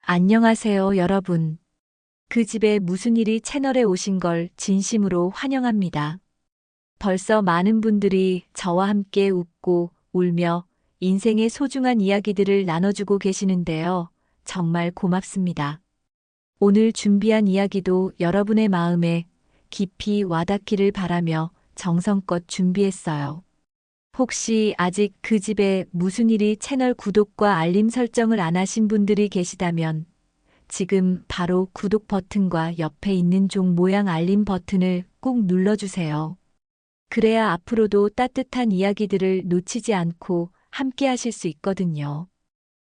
안녕하세요, 여러분. 그 집에 무슨 일이 채널에 오신 걸 진심으로 환영합니다. 벌써 많은 분들이 저와 함께 웃고 울며 인생의 소중한 이야기들을 나눠주고 계시는데요. 정말 고맙습니다. 오늘 준비한 이야기도 여러분의 마음에 깊이 와닿기를 바라며 정성껏 준비했어요. 혹시 아직 그 집에 무슨 일이 채널 구독과 알림 설정을 안 하신 분들이 계시다면 지금 바로 구독 버튼과 옆에 있는 종 모양 알림 버튼을 꼭 눌러주세요. 그래야 앞으로도 따뜻한 이야기들을 놓치지 않고 함께 하실 수 있거든요.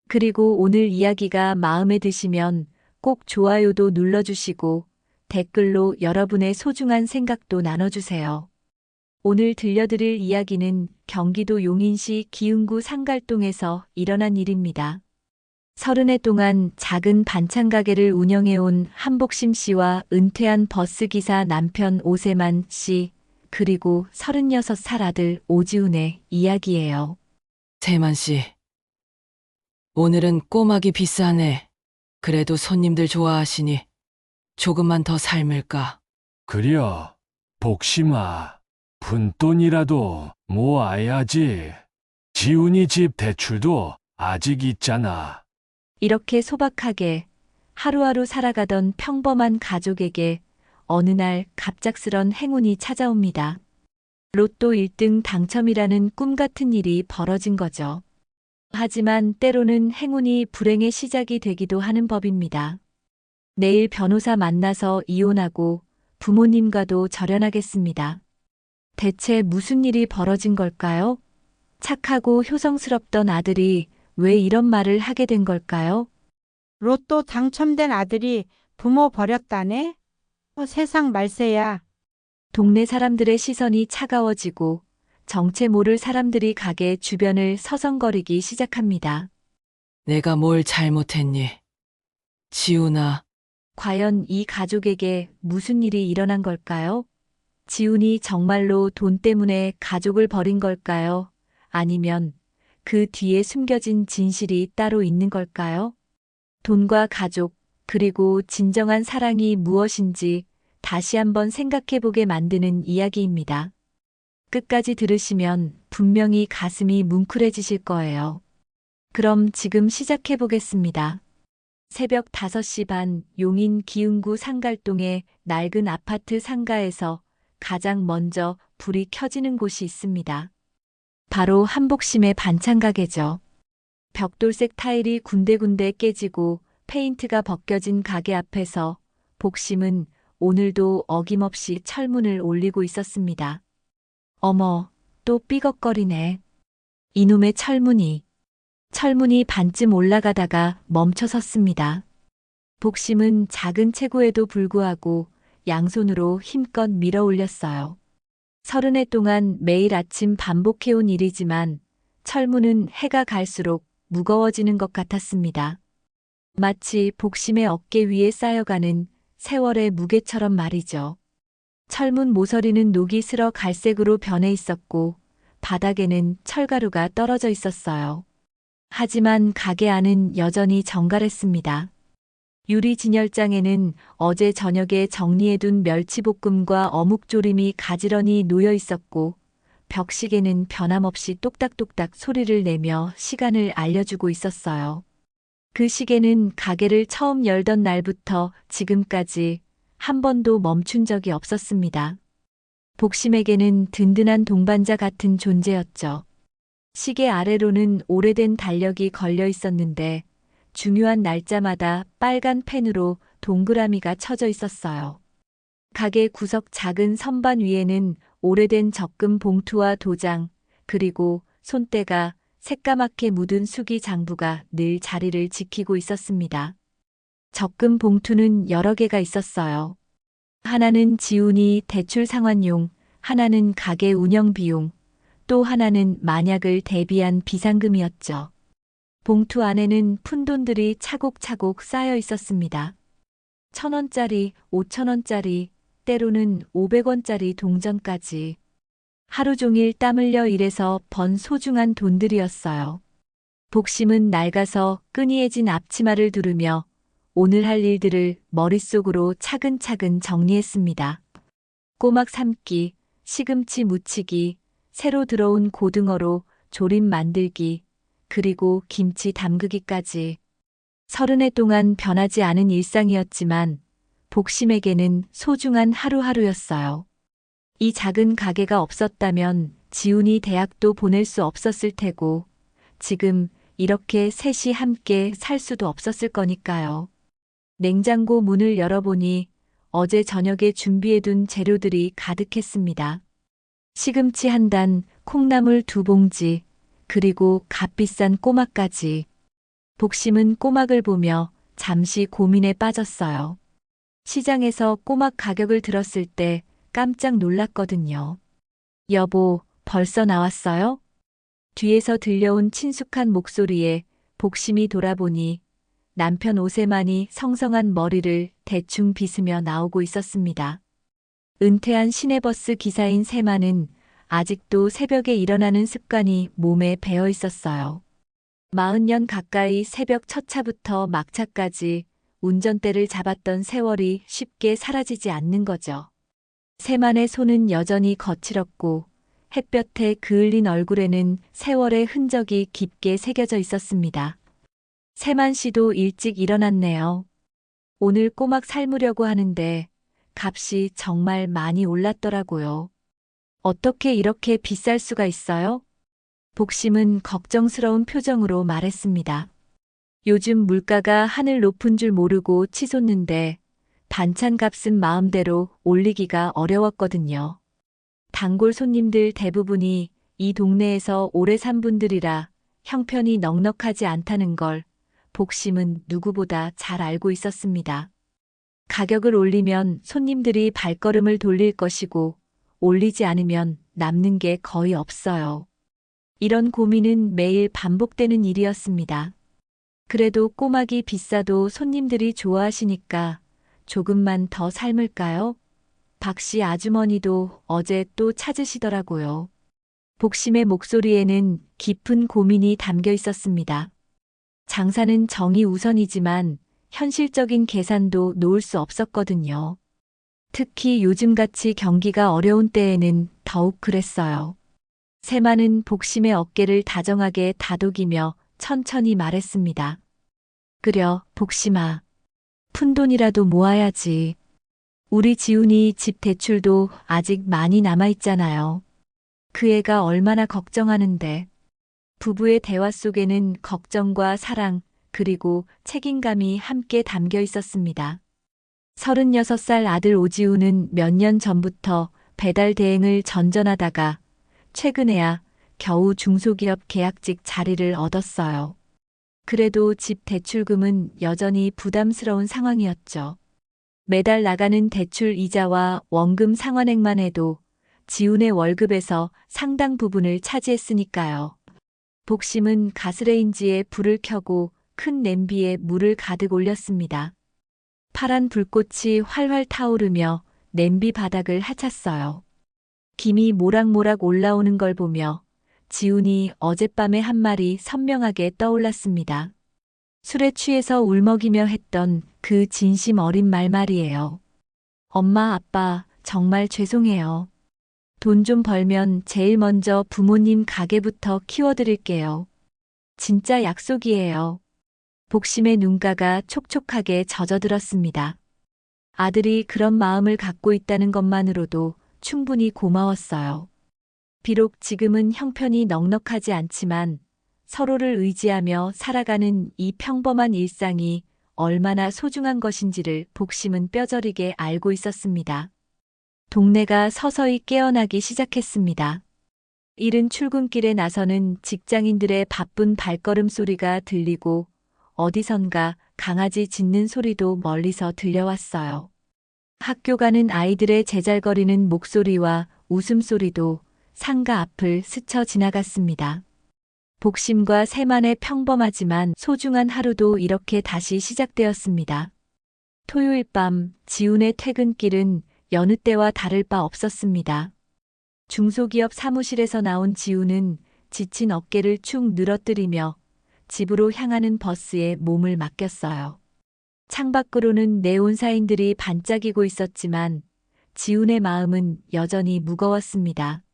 그리고 오늘 이야기가 마음에 드시면 꼭 좋아요도 눌러주시고 댓글로 여러분의 소중한 생각도 나눠주세요. 오늘 들려드릴 이야기는 경기도 용인시 기흥구 상갈동에서 일어난 일입니다. 30해 동안 작은 반찬 가게를 운영해온 한복심 씨와 은퇴한 버스기사 남편 오세만 씨, 그리고 36살 아들 오지훈의 이야기예요. 세만 씨, 오늘은 꼬막이 비싸네. 그래도 손님들 좋아하시니 조금만 더 삶을까? 그려, 복심아. 푼돈이라도 모아야지. 지훈이 집 대출도 아직 있잖아. 이렇게 소박하게 하루하루 살아가던 평범한 가족에게 어느 날 갑작스런 행운이 찾아옵니다. 로또 1등 당첨이라는 꿈 같은 일이 벌어진 거죠. 하지만 때로는 행운이 불행의 시작이 되기도 하는 법입니다. 내일 변호사 만나서 이혼하고 부모님과도 절연하겠습니다. 대체 무슨 일이 벌어진 걸까요? 착하고 효성스럽던 아들이 왜 이런 말을 하게 된 걸까요? 로또 당첨된 아들이 부모 버렸다네? 세상 말세야. 동네 사람들의 시선이 차가워지고 정체 모를 사람들이 가게 주변을 서성거리기 시작합니다. 내가 뭘 잘못했니? 지훈아, 과연 이 가족에게 무슨 일이 일어난 걸까요? 지훈이 정말로 돈 때문에 가족을 버린 걸까요? 아니면 그 뒤에 숨겨진 진실이 따로 있는 걸까요? 돈과 가족, 그리고 진정한 사랑이 무엇인지 다시 한번 생각해보게 만드는 이야기입니다. 끝까지 들으시면 분명히 가슴이 뭉클해지실 거예요. 그럼 지금 시작해보겠습니다. 새벽 5시 반 용인 기흥구 상갈동의 낡은 아파트 상가에서 가장 먼저 불이 켜지는 곳이 있습니다. 바로 한복심의 반찬 가게죠. 벽돌색 타일이 군데군데 깨지고 페인트가 벗겨진 가게 앞에서 복심은 오늘도 어김없이 철문을 올리고 있었습니다. 어머, 또 삐걱거리네. 이놈의 철문이. 철문이 반쯤 올라가다가 멈춰 섰습니다. 복심은 작은 체구에도 불구하고 양손으로 힘껏 밀어 올렸어요. 30해 동안 매일 아침 반복해온 일이지만 철문은 해가 갈수록 무거워지는 것 같았습니다. 마치 복심의 어깨 위에 쌓여가는 세월의 무게처럼 말이죠. 철문 모서리는 녹이 슬어 갈색으로 변해 있었고 바닥에는 철가루가 떨어져 있었어요. 하지만 가게 안은 여전히 정갈했습니다. 유리 진열장에는 어제 저녁에 정리해둔 멸치볶음과 어묵조림이 가지런히 놓여 있었고 벽시계는 변함없이 똑딱똑딱 소리를 내며 시간을 알려주고 있었어요. 그 시계는 가게를 처음 열던 날부터 지금까지 한 번도 멈춘 적이 없었습니다. 복심에게는 든든한 동반자 같은 존재였죠. 시계 아래로는 오래된 달력이 걸려 있었는데 중요한 날짜마다 빨간 펜으로 동그라미가 쳐져 있었어요. 가게 구석 작은 선반 위에는 오래된 적금 봉투와 도장, 그리고 손때가 새까맣게 묻은 수기 장부가 늘 자리를 지키고 있었습니다. 적금 봉투는 여러 개가 있었어요. 하나는 지훈이 대출 상환용, 하나는 가게 운영 비용, 또 하나는 만약을 대비한 비상금이었죠. 봉투 안에는 푼돈들이 차곡차곡 쌓여 있었습니다. 1,000원짜리, 5,000원짜리, 때로는 500원짜리 동전까지. 하루 종일 땀 흘려 일해서 번 소중한 돈들이었어요. 복심은 낡아서 끈이해진 앞치마를 두르며 오늘 할 일들을 머릿속으로 차근차근 정리했습니다. 꼬막 삶기, 시금치 무치기, 새로 들어온 고등어로 조림 만들기, 그리고 김치 담그기까지. 30해 동안 변하지 않은 일상이었지만 복심에게는 소중한 하루하루였어요. 이 작은 가게가 없었다면 지훈이 대학도 보낼 수 없었을 테고 지금 이렇게 셋이 함께 살 수도 없었을 거니까요. 냉장고 문을 열어보니 어제 저녁에 준비해둔 재료들이 가득했습니다. 시금치 한 단, 콩나물 2봉지, 그리고 값비싼 꼬막까지. 복심은 꼬막을 보며 잠시 고민에 빠졌어요. 시장에서 꼬막 가격을 들었을 때 깜짝 놀랐거든요. 여보, 벌써 나왔어요? 뒤에서 들려온 친숙한 목소리에 복심이 돌아보니 남편 오세만이 성성한 머리를 대충 빗으며 나오고 있었습니다. 은퇴한 시내버스 기사인 세만은 아직도 새벽에 일어나는 습관이 몸에 배어 있었어요. 40년 가까이 새벽 첫 차부터 막차까지 운전대를 잡았던 세월이 쉽게 사라지지 않는 거죠. 세만의 손은 여전히 거칠었고 햇볕에 그을린 얼굴에는 세월의 흔적이 깊게 새겨져 있었습니다. 세만 씨도 일찍 일어났네요. 오늘 꼬막 삶으려고 하는데 값이 정말 많이 올랐더라고요. 어떻게 이렇게 비쌀 수가 있어요? 복심은 걱정스러운 표정으로 말했습니다. 요즘 물가가 하늘 높은 줄 모르고 치솟는데 반찬 값은 마음대로 올리기가 어려웠거든요. 단골 손님들 대부분이 이 동네에서 오래 산 분들이라 형편이 넉넉하지 않다는 걸 복심은 누구보다 잘 알고 있었습니다. 가격을 올리면 손님들이 발걸음을 돌릴 것이고 올리지 않으면 남는 게 거의 없어요. 이런 고민은 매일 반복되는 일이었습니다. 그래도 꼬막이 비싸도 손님들이 좋아하시니까 조금만 더 삶을까요? 박씨 아주머니도 어제 또 찾으시더라고요. 복심의 목소리에는 깊은 고민이 담겨 있었습니다. 장사는 정이 우선이지만 현실적인 계산도 놓을 수 없었거든요. 특히 요즘같이 경기가 어려운 때에는 더욱 그랬어요. 세만은 복심의 어깨를 다정하게 다독이며 천천히 말했습니다. 그려, 복심아. 푼돈이라도 모아야지. 우리 지훈이 집 대출도 아직 많이 남아있잖아요. 그 애가 얼마나 걱정하는데. 부부의 대화 속에는 걱정과 사랑, 그리고 책임감이 함께 담겨 있었습니다. 36살 아들 오지훈은 몇 년 전부터 배달 대행을 전전하다가 최근에야 겨우 중소기업 계약직 자리를 얻었어요. 그래도 집 대출금은 여전히 부담스러운 상황이었죠. 매달 나가는 대출 이자와 원금 상환액만 해도 지훈의 월급에서 상당 부분을 차지했으니까요. 복심은 가스레인지에 불을 켜고 큰 냄비에 물을 가득 올렸습니다. 파란 불꽃이 활활 타오르며 냄비 바닥을 헤쳤어요. 김이 모락모락 올라오는 걸 보며 지훈이 어젯밤의 한 말이 선명하게 떠올랐습니다. 술에 취해서 울먹이며 했던 그 진심 어린 말 말이에요. 엄마, 아빠, 정말 죄송해요. 돈 좀 벌면 제일 먼저 부모님 가게부터 키워드릴게요. 진짜 약속이에요. 복심의 눈가가 촉촉하게 젖어들었습니다. 아들이 그런 마음을 갖고 있다는 것만으로도 충분히 고마웠어요. 비록 지금은 형편이 넉넉하지 않지만 서로를 의지하며 살아가는 이 평범한 일상이 얼마나 소중한 것인지를 복심은 뼈저리게 알고 있었습니다. 동네가 서서히 깨어나기 시작했습니다. 이른 출근길에 나서는 직장인들의 바쁜 발걸음 소리가 들리고 어디선가 강아지 짖는 소리도 멀리서 들려왔어요. 학교 가는 아이들의 제잘거리는 목소리와 웃음소리도 상가 앞을 스쳐 지나갔습니다. 복심과 세만의 평범하지만 소중한 하루도 이렇게 다시 시작되었습니다. 토요일 밤 지훈의 퇴근길은 여느 때와 다를 바 없었습니다. 중소기업 사무실에서 나온 지훈은 지친 어깨를 축 늘어뜨리며 집으로 향하는 버스에 몸을 맡겼어요. 창밖으로는 네온사인들이 반짝이고 있었지만 지훈의 마음은 여전히 무거웠습니다.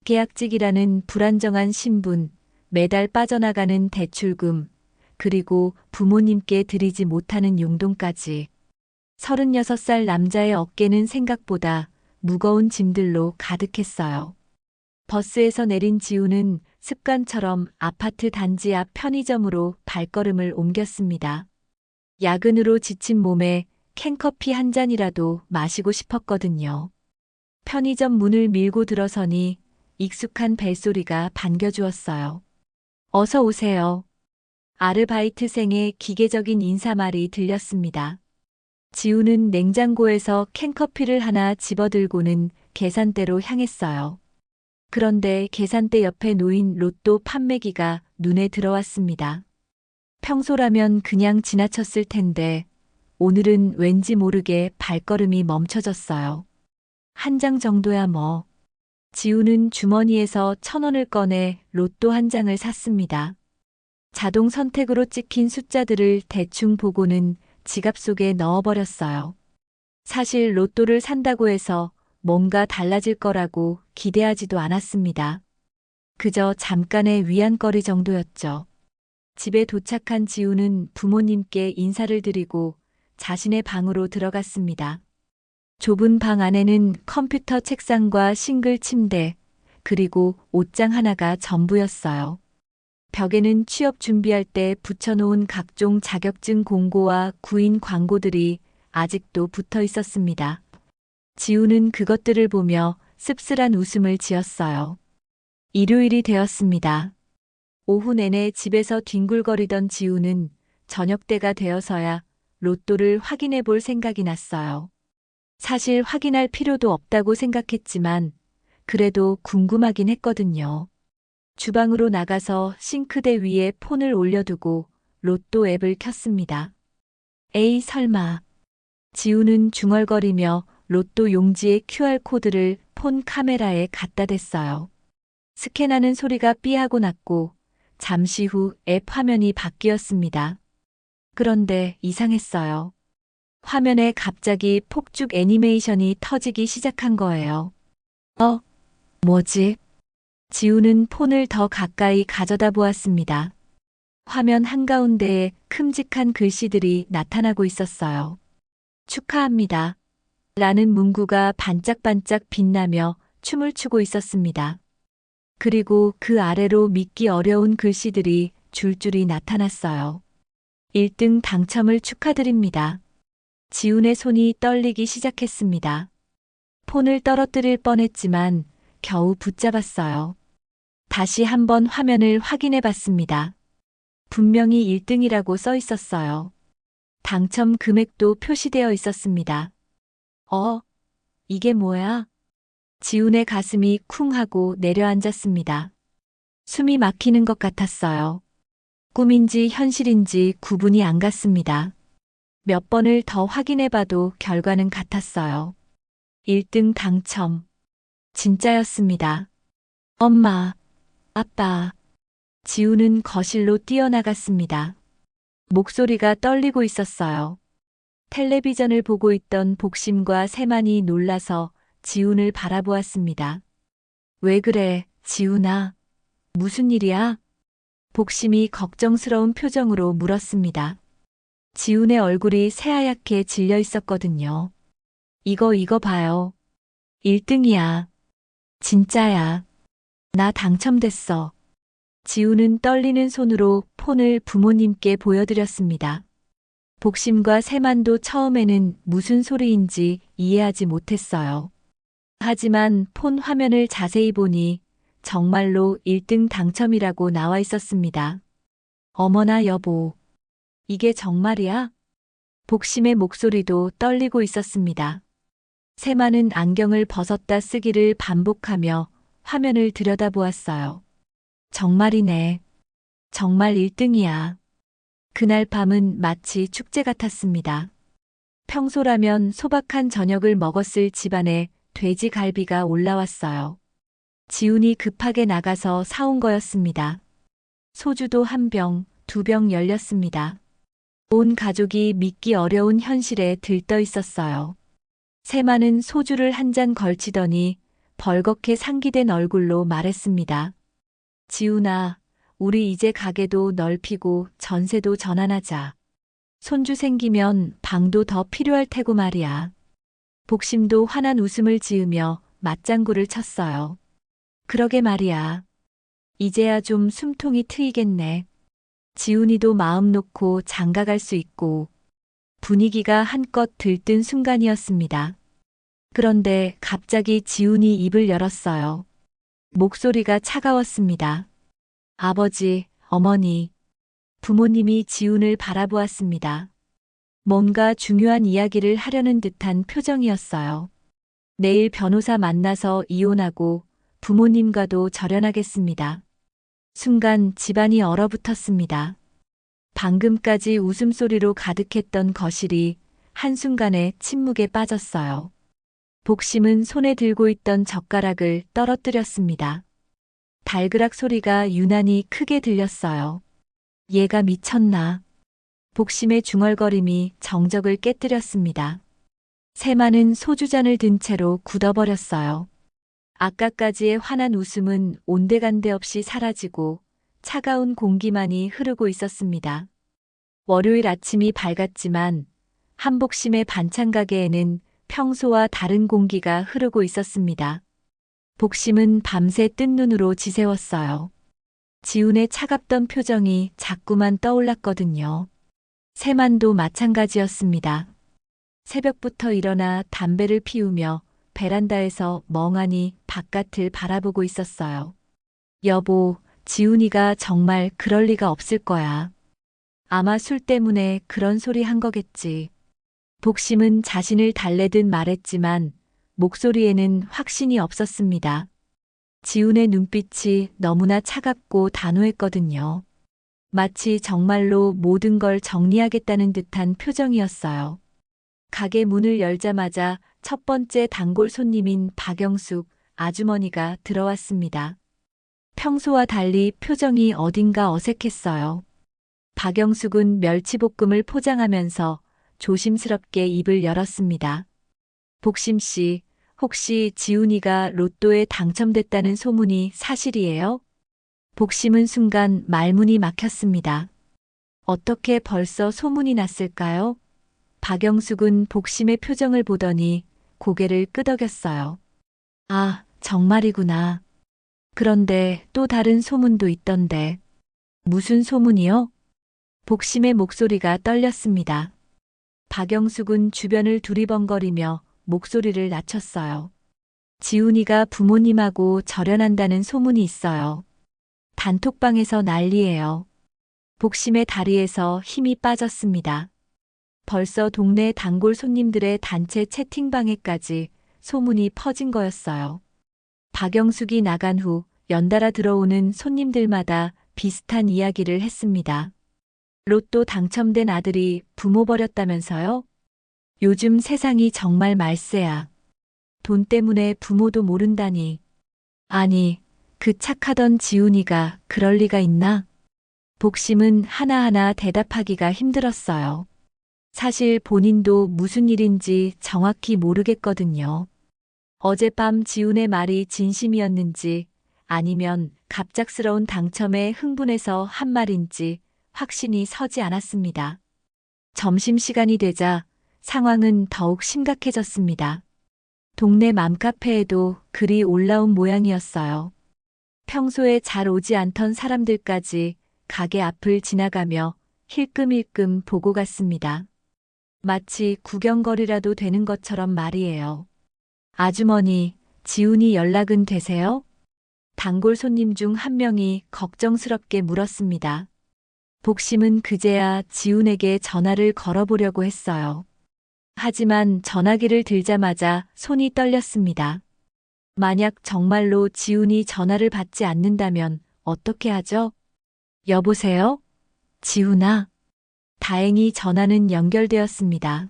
계약직이라는 불안정한 신분, 매달 빠져나가는 대출금, 그리고 부모님께 드리지 못하는 용돈까지. 36살 남자의 어깨는 생각보다 무거운 짐들로 가득했어요. 버스에서 내린 지우는 습관처럼 아파트 단지 앞 편의점으로 발걸음을 옮겼습니다. 야근으로 지친 몸에 캔커피 한 잔이라도 마시고 싶었거든요. 편의점 문을 밀고 들어서니 익숙한 벨소리가 반겨주었어요. 어서 오세요. 아르바이트생의 기계적인 인사말이 들렸습니다. 지우는 냉장고에서 캔커피를 하나 집어들고는 계산대로 향했어요. 그런데 계산대 옆에 놓인 로또 판매기가 눈에 들어왔습니다. 평소라면 그냥 지나쳤을 텐데 오늘은 왠지 모르게 발걸음이 멈춰졌어요. 한 장 정도야 뭐. 지우는 주머니에서 1,000원을 꺼내 로또 한 장을 샀습니다. 자동 선택으로 찍힌 숫자들을 대충 보고는 지갑 속에 넣어버렸어요. 사실 로또를 산다고 해서 뭔가 달라질 거라고 기대하지도 않았습니다. 그저 잠깐의 위안거리 정도였죠. 집에 도착한 지우는 부모님께 인사를 드리고 자신의 방으로 들어갔습니다. 좁은 방 안에는 컴퓨터 책상과 싱글 침대, 그리고 옷장 하나가 전부였어요. 벽에는 취업 준비할 때 붙여놓은 각종 자격증 공고와 구인 광고들이 아직도 붙어 있었습니다. 지우는 그것들을 보며 씁쓸한 웃음을 지었어요. 일요일이 되었습니다. 오후 내내 집에서 뒹굴거리던 지우는 저녁 때가 되어서야 로또를 확인해 볼 생각이 났어요. 사실 확인할 필요도 없다고 생각했지만 그래도 궁금하긴 했거든요. 주방으로 나가서 싱크대 위에 폰을 올려두고 로또 앱을 켰습니다. 에이 설마. 지우는 중얼거리며 로또 용지의 QR코드를 폰 카메라에 갖다 댔어요. 스캔하는 소리가 삐하고 났고 잠시 후 앱 화면이 바뀌었습니다. 그런데 이상했어요. 화면에 갑자기 폭죽 애니메이션이 터지기 시작한 거예요. 뭐지? 지우는 폰을 더 가까이 가져다 보았습니다. 화면 한가운데에 큼직한 글씨들이 나타나고 있었어요. 축하합니다. 라는 문구가 반짝반짝 빛나며 춤을 추고 있었습니다. 그리고 그 아래로 믿기 어려운 글씨들이 줄줄이 나타났어요. 1등 당첨을 축하드립니다. 지훈의 손이 떨리기 시작했습니다. 폰을 떨어뜨릴 뻔했지만 겨우 붙잡았어요. 다시 한번 화면을 확인해 봤습니다. 분명히 1등이라고 써 있었어요. 당첨 금액도 표시되어 있었습니다. 이게 뭐야? 지훈의 가슴이 쿵 하고 내려앉았습니다. 숨이 막히는 것 같았어요. 꿈인지 현실인지 구분이 안 갔습니다. 몇 번을 더 확인해봐도 결과는 같았어요. 1등 당첨. 진짜였습니다. 엄마, 아빠. 지우는 거실로 뛰어나갔습니다. 목소리가 떨리고 있었어요. 텔레비전을 보고 있던 복심과 세만이 놀라서 지훈을 바라보았습니다. 왜 그래, 지훈아? 무슨 일이야? 복심이 걱정스러운 표정으로 물었습니다. 지훈의 얼굴이 새하얗게 질려 있었거든요. 이거 봐요. 1등이야. 진짜야. 나 당첨됐어. 지훈은 떨리는 손으로 폰을 부모님께 보여드렸습니다. 복심과 세만도 처음에는 무슨 소리인지 이해하지 못했어요. 하지만 폰 화면을 자세히 보니 정말로 1등 당첨이라고 나와 있었습니다. 어머나 여보. 이게 정말이야? 복심의 목소리도 떨리고 있었습니다. 세만은 안경을 벗었다 쓰기를 반복하며 화면을 들여다보았어요. 정말이네. 정말 1등이야. 그날 밤은 마치 축제 같았습니다. 평소라면 소박한 저녁을 먹었을 집안에 돼지갈비가 올라왔어요. 지훈이 급하게 나가서 사온 거였습니다. 소주도 1병, 2병 열렸습니다. 온 가족이 믿기 어려운 현실에 들떠 있었어요. 세마는 소주를 한 잔 걸치더니 벌겋게 상기된 얼굴로 말했습니다. 지훈아, 우리 이제 가게도 넓히고 전세도 전환하자. 손주 생기면 방도 더 필요할 테고 말이야. 복심도 환한 웃음을 지으며 맞장구를 쳤어요. 그러게 말이야. 이제야 좀 숨통이 트이겠네. 지훈이도 마음 놓고 장가갈 수 있고. 분위기가 한껏 들뜬 순간이었습니다. 그런데 갑자기 지훈이 입을 열었어요. 목소리가 차가웠습니다. 아버지, 어머니, 부모님이 지훈을 바라보았습니다. 뭔가 중요한 이야기를 하려는 듯한 표정이었어요. 내일 변호사 만나서 이혼하고 부모님과도 절연하겠습니다. 순간 집안이 얼어붙었습니다. 방금까지 웃음소리로 가득했던 거실이 한순간에 침묵에 빠졌어요. 복심은 손에 들고 있던 젓가락을 떨어뜨렸습니다. 달그락 소리가 유난히 크게 들렸어요. 얘가 미쳤나. 복심의 중얼거림이 정적을 깨뜨렸습니다. 세마는 소주잔을 든 채로 굳어버렸어요. 아까까지의 환한 웃음은 온데간데 없이 사라지고 차가운 공기만이 흐르고 있었습니다. 월요일 아침이 밝았지만 한복심의 반찬 가게에는 평소와 다른 공기가 흐르고 있었습니다. 복심은 밤새 뜬 눈으로 지새웠어요. 지훈의 차갑던 표정이 자꾸만 떠올랐거든요. 세만도 마찬가지였습니다. 새벽부터 일어나 담배를 피우며 베란다에서 멍하니 바깥을 바라보고 있었어요. 여보, 지훈이가 정말 그럴 리가 없을 거야. 아마 술 때문에 그런 소리 한 거겠지. 복심은 자신을 달래듯 말했지만 목소리에는 확신이 없었습니다. 지훈의 눈빛이 너무나 차갑고 단호했거든요. 마치 정말로 모든 걸 정리하겠다는 듯한 표정이었어요. 가게 문을 열자마자 첫 번째 단골 손님인 박영숙 아주머니가 들어왔습니다. 평소와 달리 표정이 어딘가 어색했어요. 박영숙은 멸치볶음을 포장하면서 조심스럽게 입을 열었습니다. 복심 씨, 혹시 지훈이가 로또에 당첨됐다는 소문이 사실이에요? 복심은 순간 말문이 막혔습니다. 어떻게 벌써 소문이 났을까요? 박영숙은 복심의 표정을 보더니 고개를 끄덕였어요. 아, 정말이구나. 그런데 또 다른 소문도 있던데. 무슨 소문이요? 복심의 목소리가 떨렸습니다. 박영숙은 주변을 두리번거리며 목소리를 낮췄어요. 지훈이가 부모님하고 절연한다는 소문이 있어요. 단톡방에서 난리예요. 복심의 다리에서 힘이 빠졌습니다. 벌써 동네 단골 손님들의 단체 채팅방에까지 소문이 퍼진 거였어요. 박영숙이 나간 후 연달아 들어오는 손님들마다 비슷한 이야기를 했습니다. 로또 당첨된 아들이 부모 버렸다면서요? 요즘 세상이 정말 말세야. 돈 때문에 부모도 모른다니. 아니, 그 착하던 지훈이가 그럴 리가 있나? 복심은 하나하나 대답하기가 힘들었어요. 사실 본인도 무슨 일인지 정확히 모르겠거든요. 어젯밤 지훈의 말이 진심이었는지 아니면 갑작스러운 당첨에 흥분해서 한 말인지 확신이 서지 않았습니다. 점심시간이 되자 상황은 더욱 심각해졌습니다. 동네 맘카페에도 글이 올라온 모양이었어요. 평소에 잘 오지 않던 사람들까지 가게 앞을 지나가며 힐끔힐끔 보고 갔습니다. 마치 구경거리라도 되는 것처럼 말이에요. 아주머니, 지훈이 연락은 되세요? 단골 손님 중 한 명이 걱정스럽게 물었습니다. 복심은 그제야 지훈에게 전화를 걸어보려고 했어요. 하지만 전화기를 들자마자 손이 떨렸습니다. 만약 정말로 지훈이 전화를 받지 않는다면 어떻게 하죠? 여보세요? 지훈아? 다행히 전화는 연결되었습니다.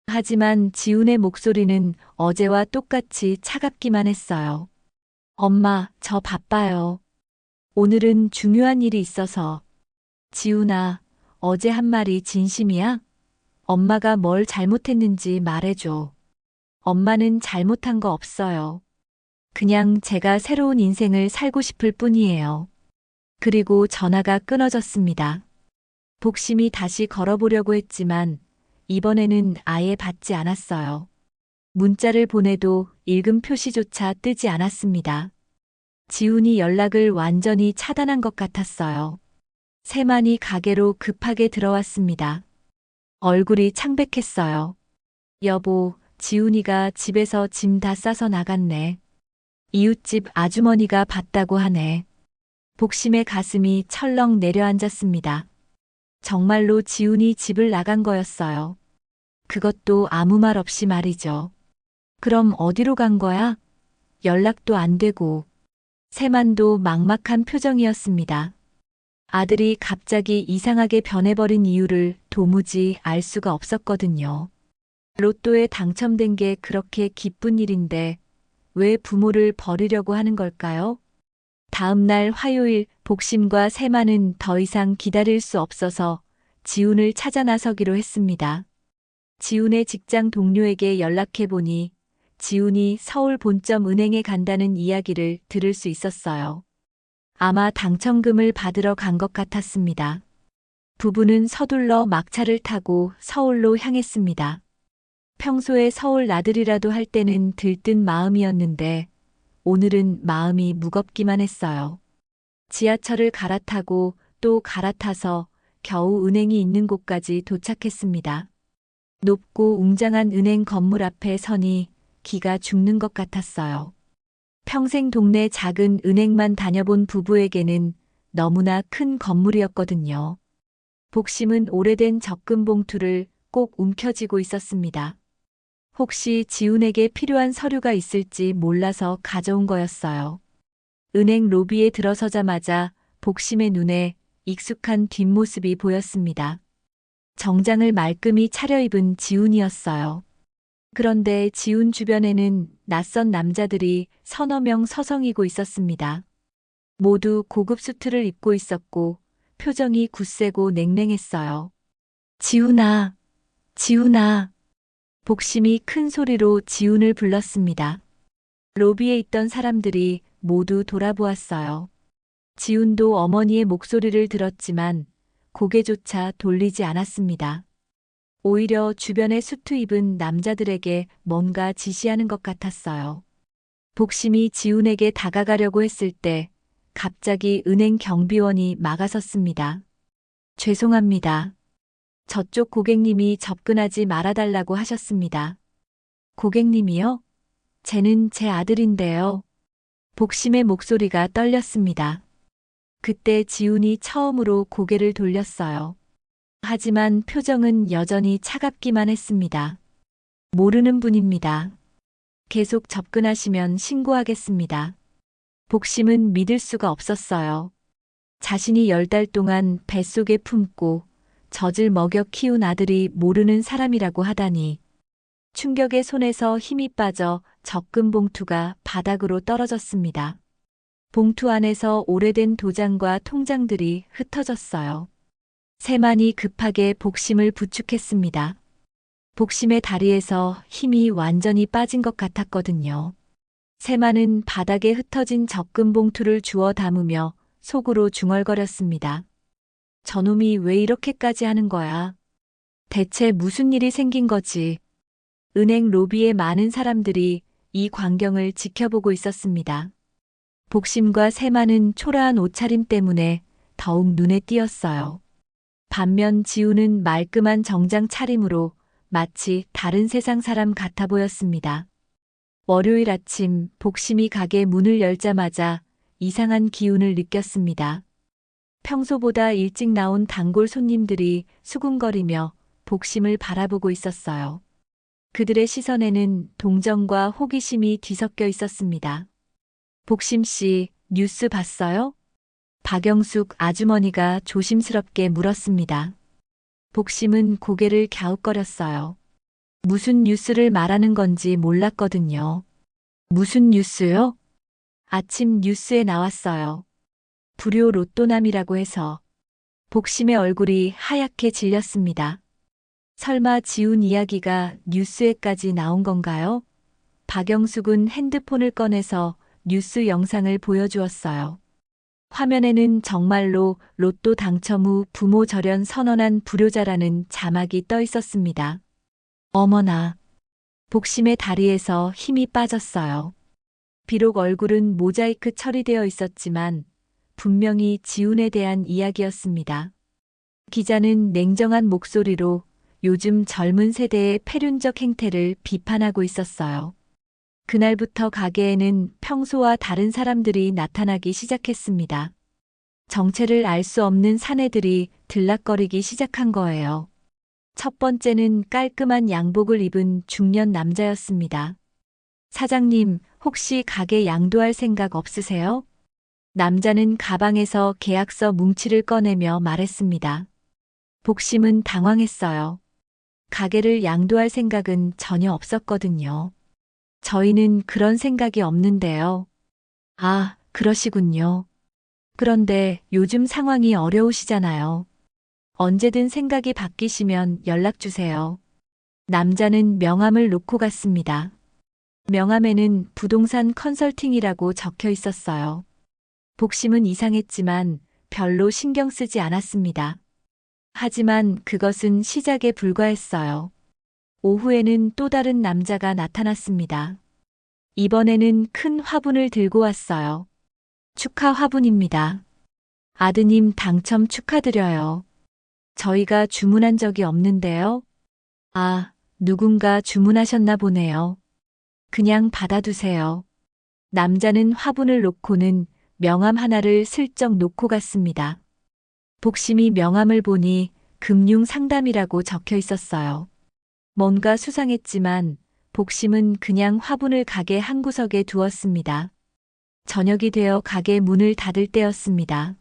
하지만 지훈의 목소리는 어제와 똑같이 차갑기만 했어요. 엄마, 저 바빠요. 오늘은 중요한 일이 있어서. 지훈아, 어제 한 말이 진심이야? 엄마가 뭘 잘못했는지 말해줘. 엄마는 잘못한 거 없어요. 그냥 제가 새로운 인생을 살고 싶을 뿐이에요. 그리고 전화가 끊어졌습니다. 복심이 다시 걸어보려고 했지만 이번에는 아예 받지 않았어요. 문자를 보내도 읽음 표시조차 뜨지 않았습니다. 지훈이 연락을 완전히 차단한 것 같았어요. 세만이 가게로 급하게 들어왔습니다. 얼굴이 창백했어요. 여보, 지훈이가 집에서 짐 다 싸서 나갔네. 이웃집 아주머니가 봤다고 하네. 복심의 가슴이 철렁 내려앉았습니다. 정말로 지훈이 집을 나간 거였어요. 그것도 아무 말 없이 말이죠. 그럼 어디로 간 거야? 연락도 안 되고. 세만도 막막한 표정이었습니다. 아들이 갑자기 이상하게 변해버린 이유를 도무지 알 수가 없었거든요. 로또에 당첨된 게 그렇게 기쁜 일인데 왜 부모를 버리려고 하는 걸까요? 다음 날 화요일 복심과 세만은 더 이상 기다릴 수 없어서 지훈을 찾아 나서기로 했습니다. 지훈의 직장 동료에게 연락해보니 지훈이 서울 본점 은행에 간다는 이야기를 들을 수 있었어요. 아마 당첨금을 받으러 간 것 같았습니다. 부부는 서둘러 막차를 타고 서울로 향했습니다. 평소에 서울 나들이라도 할 때는 들뜬 마음이었는데 오늘은 마음이 무겁기만 했어요. 지하철을 갈아타고 또 갈아타서 겨우 은행이 있는 곳까지 도착했습니다. 높고 웅장한 은행 건물 앞에 서니 기가 죽는 것 같았어요. 평생 동네 작은 은행만 다녀본 부부에게는 너무나 큰 건물이었거든요. 복심은 오래된 적금 봉투를 꼭 움켜쥐고 있었습니다. 혹시 지훈에게 필요한 서류가 있을지 몰라서 가져온 거였어요. 은행 로비에 들어서자마자 복심의 눈에 익숙한 뒷모습이 보였습니다. 정장을 말끔히 차려입은 지훈이었어요. 그런데 지훈 주변에는 낯선 남자들이 서너 명 서성이고 있었습니다. 모두 고급 수트를 입고 있었고 표정이 굳세고 냉랭했어요. 지훈아, 지훈아. 복심이 큰 소리로 지훈을 불렀습니다. 로비에 있던 사람들이 모두 돌아보았어요. 지훈도 어머니의 목소리를 들었지만 고개조차 돌리지 않았습니다. 오히려 주변에 수트 입은 남자들에게 뭔가 지시하는 것 같았어요. 복심이 지훈에게 다가가려고 했을 때 갑자기 은행 경비원이 막아섰습니다. 죄송합니다. 저쪽 고객님이 접근하지 말아달라고 하셨습니다. 고객님이요? 쟤는 제 아들인데요. 복심의 목소리가 떨렸습니다. 그때 지훈이 처음으로 고개를 돌렸어요. 하지만 표정은 여전히 차갑기만 했습니다. 모르는 분입니다. 계속 접근하시면 신고하겠습니다. 복심은 믿을 수가 없었어요. 자신이 10달 동안 뱃속에 품고 젖을 먹여 키운 아들이 모르는 사람이라고 하다니. 충격에 손에서 힘이 빠져 적금 봉투가 바닥으로 떨어졌습니다. 봉투 안에서 오래된 도장과 통장들이 흩어졌어요. 세만이 급하게 복심을 부축했습니다. 복심의 다리에서 힘이 완전히 빠진 것 같았거든요. 세만은 바닥에 흩어진 적금 봉투를 주워 담으며 속으로 중얼거렸습니다. 저놈이 왜 이렇게까지 하는 거야? 대체 무슨 일이 생긴 거지? 은행 로비에 많은 사람들이 이 광경을 지켜보고 있었습니다. 복심과 세만은 초라한 옷차림 때문에 더욱 눈에 띄었어요. 반면 지훈은 말끔한 정장 차림으로 마치 다른 세상 사람 같아 보였습니다. 월요일 아침 복심이 가게 문을 열자마자 이상한 기운을 느꼈습니다. 평소보다 일찍 나온 단골 손님들이 수군거리며 복심을 바라보고 있었어요. 그들의 시선에는 동정과 호기심이 뒤섞여 있었습니다. 복심 씨, 뉴스 봤어요? 박영숙 아주머니가 조심스럽게 물었습니다. 복심은 고개를 갸웃거렸어요. 무슨 뉴스를 말하는 건지 몰랐거든요. 무슨 뉴스요? 아침 뉴스에 나왔어요. 불효 로또남이라고 해서. 복심의 얼굴이 하얗게 질렸습니다. 설마 지훈 이야기가 뉴스에까지 나온 건가요? 박영숙은 핸드폰을 꺼내서 뉴스 영상을 보여주었어요. 화면에는 정말로 로또 당첨 후 부모 절연 선언한 불효자라는 자막이 떠 있었습니다. 어머나. 복심의 다리에서 힘이 빠졌어요. 비록 얼굴은 모자이크 처리되어 있었지만 분명히 지훈에 대한 이야기였습니다. 기자는 냉정한 목소리로 요즘 젊은 세대의 패륜적 행태를 비판하고 있었어요. 그날부터 가게에는 평소와 다른 사람들이 나타나기 시작했습니다. 정체를 알 수 없는 사내들이 들락거리기 시작한 거예요. 첫 번째는 깔끔한 양복을 입은 중년 남자였습니다. 사장님, 혹시 가게 양도할 생각 없으세요? 남자는 가방에서 계약서 뭉치를 꺼내며 말했습니다. 복심은 당황했어요. 가게를 양도할 생각은 전혀 없었거든요. 저희는 그런 생각이 없는데요. 아, 그러시군요. 그런데 요즘 상황이 어려우시잖아요. 언제든 생각이 바뀌시면 연락 주세요. 남자는 명함을 놓고 갔습니다. 명함에는 부동산 컨설팅이라고 적혀 있었어요. 복심은 이상했지만 별로 신경 쓰지 않았습니다. 하지만 그것은 시작에 불과했어요. 오후에는 또 다른 남자가 나타났습니다. 이번에는 큰 화분을 들고 왔어요. 축하 화분입니다. 아드님 당첨 축하드려요. 저희가 주문한 적이 없는데요. 아, 누군가 주문하셨나 보네요. 그냥 받아두세요. 남자는 화분을 놓고는 명함 하나를 슬쩍 놓고 갔습니다. 복심이 명함을 보니 금융 상담이라고 적혀 있었어요. 뭔가 수상했지만 복심은 그냥 화분을 가게 한 구석에 두었습니다. 저녁이 되어 가게 문을 닫을 때였습니다.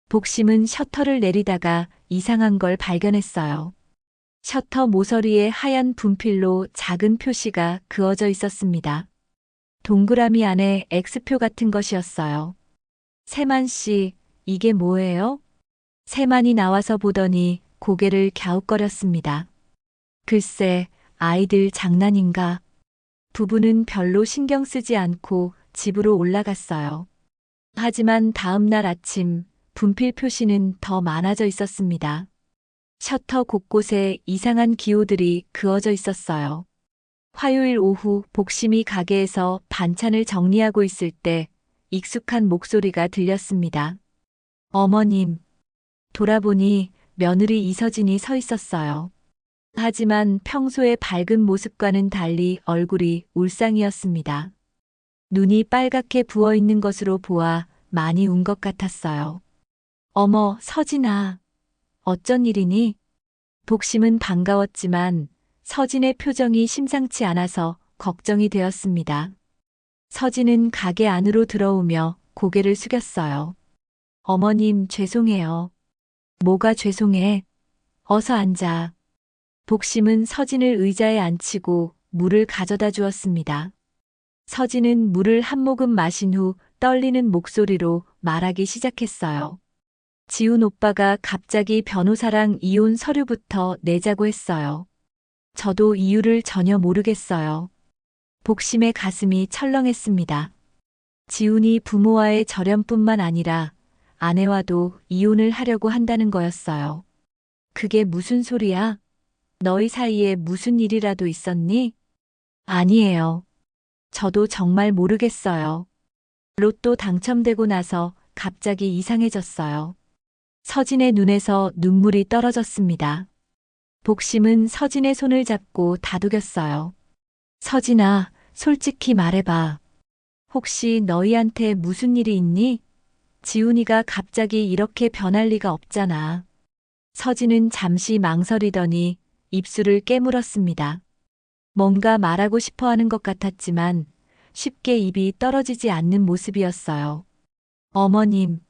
복심은 셔터를 내리다가 이상한 걸 발견했어요. 셔터 모서리에 하얀 분필로 작은 표시가 그어져 있었습니다. 동그라미 안에 X표 같은 것이었어요. 세만 씨, 이게 뭐예요? 세만이 나와서 보더니 고개를 갸웃거렸습니다. 글쎄, 아이들 장난인가? 부부는 별로 신경 쓰지 않고 집으로 올라갔어요. 하지만 다음 날 아침 분필 표시는 더 많아져 있었습니다. 셔터 곳곳에 이상한 기호들이 그어져 있었어요. 화요일 오후 복심이 가게에서 반찬을 정리하고 있을 때 익숙한 목소리가 들렸습니다. 어머님. 돌아보니 며느리 이서진이 서 있었어요. 하지만 평소의 밝은 모습과는 달리 얼굴이 울상이었습니다. 눈이 빨갛게 부어 있는 것으로 보아 많이 운 것 같았어요. 어머, 서진아. 어쩐 일이니? 복심은 반가웠지만 서진의 표정이 심상치 않아서 걱정이 되었습니다. 서진은 가게 안으로 들어오며 고개를 숙였어요. 어머님, 죄송해요. 뭐가 죄송해? 어서 앉아. 복심은 서진을 의자에 앉히고 물을 가져다 주었습니다. 서진은 물을 한 모금 마신 후 떨리는 목소리로 말하기 시작했어요. 지훈 오빠가 갑자기 변호사랑 이혼 서류부터 내자고 했어요. 저도 이유를 전혀 모르겠어요. 복심의 가슴이 철렁했습니다. 지훈이 부모와의 절연뿐만 아니라 아내와도 이혼을 하려고 한다는 거였어요. 그게 무슨 소리야? 너희 사이에 무슨 일이라도 있었니? 아니에요. 저도 정말 모르겠어요. 로또 당첨되고 나서 갑자기 이상해졌어요. 서진의 눈에서 눈물이 떨어졌습니다. 복심은 서진의 손을 잡고 다독였어요. 서진아, 솔직히 말해봐. 혹시 너희한테 무슨 일이 있니? 지훈이가 갑자기 이렇게 변할 리가 없잖아. 서진은 잠시 망설이더니 입술을 깨물었습니다. 뭔가 말하고 싶어 하는 것 같았지만 쉽게 입이 떨어지지 않는 모습이었어요. 어머님,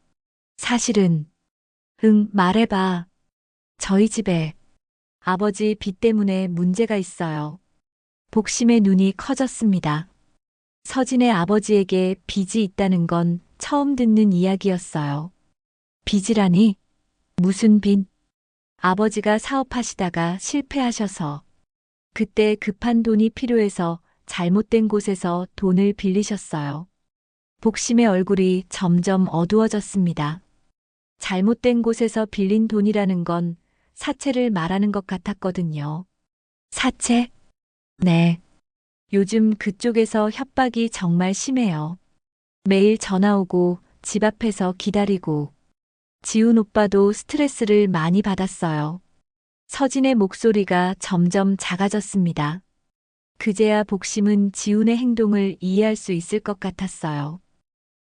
사실은, 말해봐. 저희 집에 아버지 빚 때문에 문제가 있어요. 복심의 눈이 커졌습니다. 서진의 아버지에게 빚이 있다는 건 처음 듣는 이야기였어요. 빚이라니? 무슨 빚? 아버지가 사업하시다가 실패하셔서 그때 급한 돈이 필요해서 잘못된 곳에서 돈을 빌리셨어요. 복심의 얼굴이 점점 어두워졌습니다. 잘못된 곳에서 빌린 돈이라는 건 사채를 말하는 것 같았거든요. 사채? 네. 요즘 그쪽에서 협박이 정말 심해요. 매일 전화 오고 집 앞에서 기다리고 지훈 오빠도 스트레스를 많이 받았어요. 서진의 목소리가 점점 작아졌습니다. 그제야 복심은 지훈의 행동을 이해할 수 있을 것 같았어요.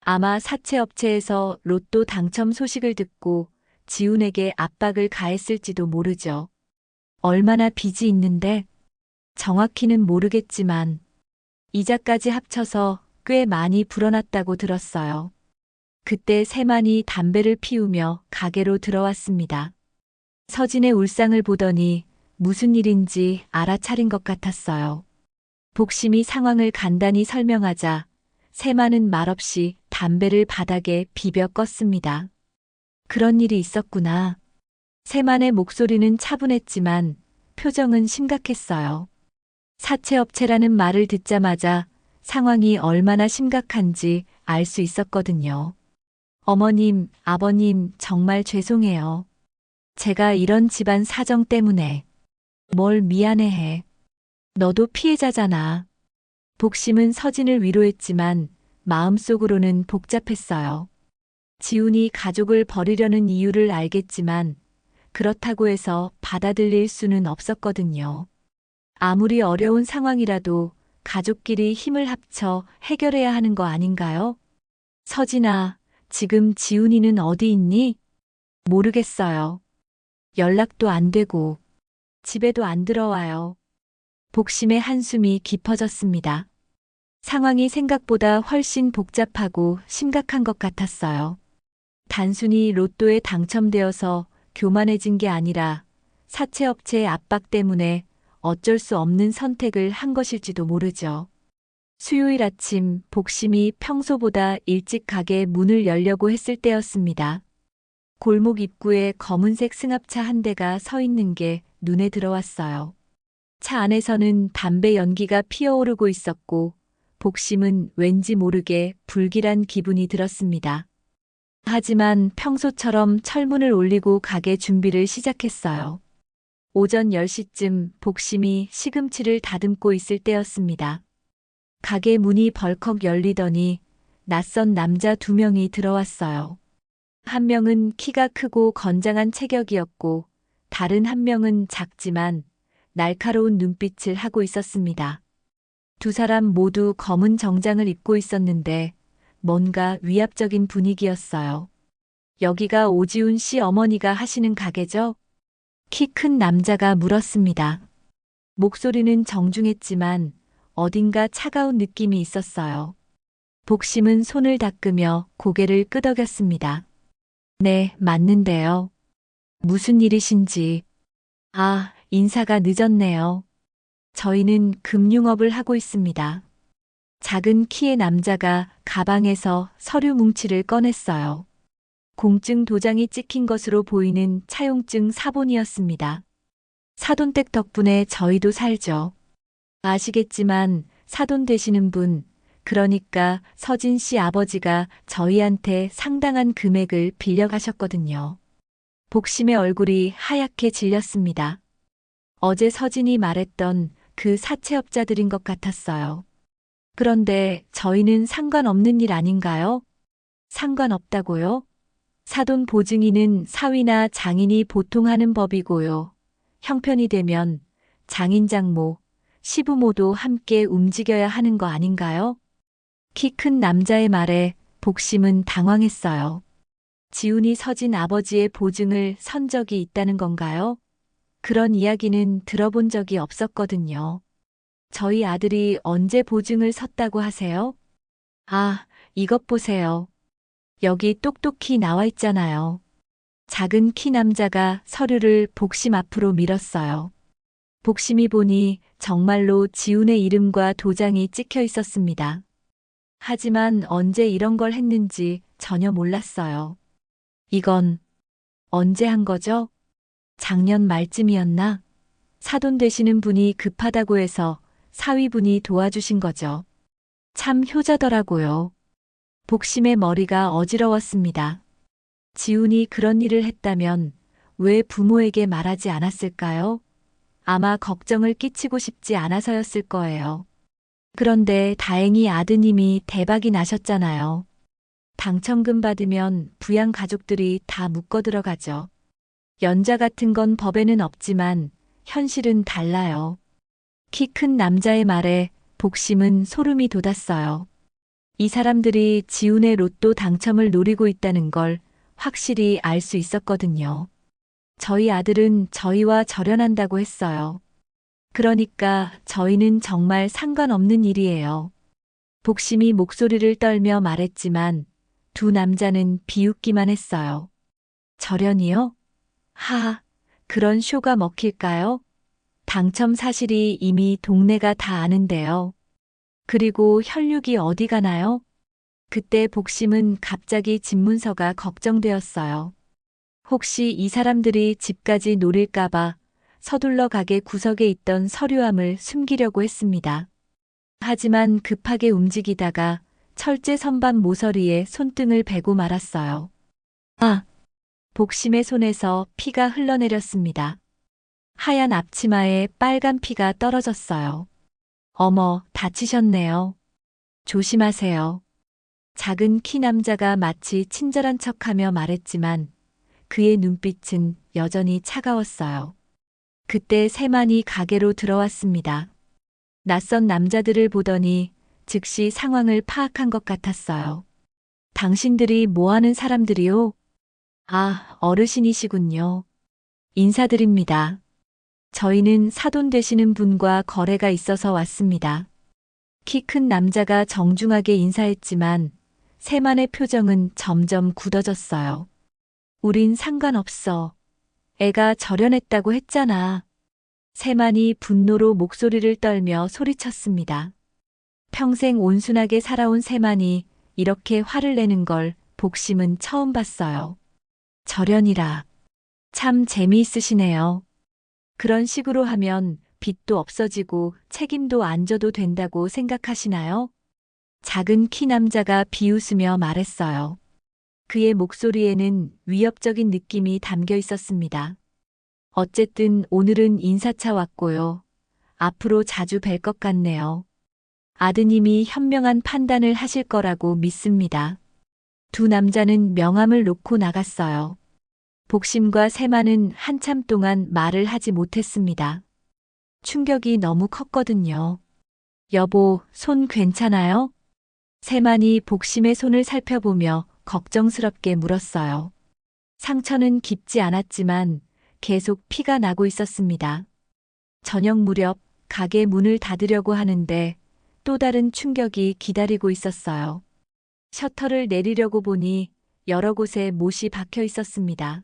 아마 사채업체에서 로또 당첨 소식을 듣고 지훈에게 압박을 가했을지도 모르죠. 얼마나 빚이 있는데? 정확히는 모르겠지만 이자까지 합쳐서 꽤 많이 불어났다고 들었어요. 그때 세만이 담배를 피우며 가게로 들어왔습니다. 서진의 울상을 보더니 무슨 일인지 알아차린 것 같았어요. 복심이 상황을 간단히 설명하자 세만은 말없이 담배를 바닥에 비벼 껐습니다. 그런 일이 있었구나. 세만의 목소리는 차분했지만 표정은 심각했어요. 사채업체라는 말을 듣자마자 상황이 얼마나 심각한지 알 수 있었거든요. 어머님, 아버님, 정말 죄송해요. 제가 이런 집안 사정 때문에. 뭘 미안해해. 너도 피해자잖아. 복심은 서진을 위로했지만 마음속으로는 복잡했어요. 지훈이 가족을 버리려는 이유를 알겠지만 그렇다고 해서 받아들일 수는 없었거든요. 아무리 어려운 상황이라도 가족끼리 힘을 합쳐 해결해야 하는 거 아닌가요? 서진아, 지금 지훈이는 어디 있니? 모르겠어요. 연락도 안 되고 집에도 안 들어와요. 복심의 한숨이 깊어졌습니다. 상황이 생각보다 훨씬 복잡하고 심각한 것 같았어요. 단순히 로또에 당첨되어서 교만해진 게 아니라 사채업체의 압박 때문에 어쩔 수 없는 선택을 한 것일지도 모르죠. 수요일 아침 복심이 평소보다 일찍 가게 문을 열려고 했을 때였습니다. 골목 입구에 검은색 승합차 한 대가 서 있는 게 눈에 들어왔어요. 차 안에서는 담배 연기가 피어오르고 있었고 복심은 왠지 모르게 불길한 기분이 들었습니다. 하지만 평소처럼 철문을 올리고 가게 준비를 시작했어요. 오전 10시쯤 복심이 시금치를 다듬고 있을 때였습니다. 가게 문이 벌컥 열리더니 낯선 남자 2명이 들어왔어요. 한 명은 키가 크고 건장한 체격이었고 다른 한 명은 작지만 날카로운 눈빛을 하고 있었습니다. 두 사람 모두 검은 정장을 입고 있었는데 뭔가 위압적인 분위기였어요. 여기가 오지훈 씨 어머니가 하시는 가게죠? 키 큰 남자가 물었습니다. 목소리는 정중했지만 어딘가 차가운 느낌이 있었어요. 복심은 손을 닦으며 고개를 끄덕였습니다. 네, 맞는데요. 무슨 일이신지. 아, 인사가 늦었네요. 저희는 금융업을 하고 있습니다. 작은 키의 남자가 가방에서 서류 뭉치를 꺼냈어요. 공증 도장이 찍힌 것으로 보이는 차용증 사본이었습니다. 사돈댁 덕분에 저희도 살죠. 아시겠지만 사돈 되시는 분, 그러니까 서진 씨 아버지가 저희한테 상당한 금액을 빌려가셨거든요. 복심의 얼굴이 하얗게 질렸습니다. 어제 서진이 말했던 그 사채업자들인 것 같았어요. 그런데 저희는 상관없는 일 아닌가요? 상관없다고요? 사돈 보증인은 사위나 장인이 보통 하는 법이고요. 형편이 되면 장인 장모, 시부모도 함께 움직여야 하는 거 아닌가요? 키 큰 남자의 말에 복심은 당황했어요. 지훈이 서진 아버지의 보증을 선 적이 있다는 건가요? 그런 이야기는 들어본 적이 없었거든요. 저희 아들이 언제 보증을 섰다고 하세요? 아, 이것 보세요. 여기 똑똑히 나와 있잖아요. 작은 키 남자가 서류를 복심 앞으로 밀었어요. 복심이 보니 정말로 지훈의 이름과 도장이 찍혀 있었습니다. 하지만 언제 이런 걸 했는지 전혀 몰랐어요. 이건 언제 한 거죠? 작년 말쯤이었나? 사돈 되시는 분이 급하다고 해서 사위분이 도와주신 거죠. 참 효자더라고요. 복심의 머리가 어지러웠습니다. 지훈이 그런 일을 했다면 왜 부모에게 말하지 않았을까요? 아마 걱정을 끼치고 싶지 않아서였을 거예요. 그런데 다행히 아드님이 대박이 나셨잖아요. 당첨금 받으면 부양 가족들이 다 묶어 들어가죠. 연자 같은 건 법에는 없지만 현실은 달라요. 키 큰 남자의 말에 복심은 소름이 돋았어요. 이 사람들이 지훈의 로또 당첨을 노리고 있다는 걸 확실히 알 수 있었거든요. 저희 아들은 저희와 절연한다고 했어요. 그러니까 저희는 정말 상관없는 일이에요. 복심이 목소리를 떨며 말했지만 두 남자는 비웃기만 했어요. 절연이요? 하하, 그런 쇼가 먹힐까요? 당첨 사실이 이미 동네가 다 아는데요. 그리고 혈육이 어디 가나요? 그때 복심은 갑자기 집 문서가 걱정되었어요. 혹시 이 사람들이 집까지 노릴까봐 서둘러 가게 구석에 있던 서류함을 숨기려고 했습니다. 하지만 급하게 움직이다가 철제 선반 모서리에 손등을 베고 말았어요. 아! 복심의 손에서 피가 흘러내렸습니다. 하얀 앞치마에 빨간 피가 떨어졌어요. 어머, 다치셨네요. 조심하세요. 작은 키 남자가 마치 친절한 척하며 말했지만 그의 눈빛은 여전히 차가웠어요. 그때 세만이 가게로 들어왔습니다. 낯선 남자들을 보더니 즉시 상황을 파악한 것 같았어요. 당신들이 뭐 하는 사람들이요? 아, 어르신이시군요. 인사드립니다. 저희는 사돈 되시는 분과 거래가 있어서 왔습니다. 키 큰 남자가 정중하게 인사했지만 세만의 표정은 점점 굳어졌어요. 우린 상관없어. 애가 절연했다고 했잖아. 세만이 분노로 목소리를 떨며 소리쳤습니다. 평생 온순하게 살아온 세만이 이렇게 화를 내는 걸 복심은 처음 봤어요. 절연이라. 참 재미있으시네요. 그런 식으로 하면 빚도 없어지고 책임도 안 져도 된다고 생각하시나요? 작은 키 남자가 비웃으며 말했어요. 그의 목소리에는 위협적인 느낌이 담겨 있었습니다. 어쨌든 오늘은 인사차 왔고요. 앞으로 자주 뵐 것 같네요. 아드님이 현명한 판단을 하실 거라고 믿습니다. 두 남자는 명함을 놓고 나갔어요. 복심과 세만은 한참 동안 말을 하지 못했습니다. 충격이 너무 컸거든요. 여보, 손 괜찮아요? 세만이 복심의 손을 살펴보며 걱정스럽게 물었어요. 상처는 깊지 않았지만 계속 피가 나고 있었습니다. 저녁 무렵 가게 문을 닫으려고 하는데 또 다른 충격이 기다리고 있었어요. 셔터를 내리려고 보니 여러 곳에 못이 박혀 있었습니다.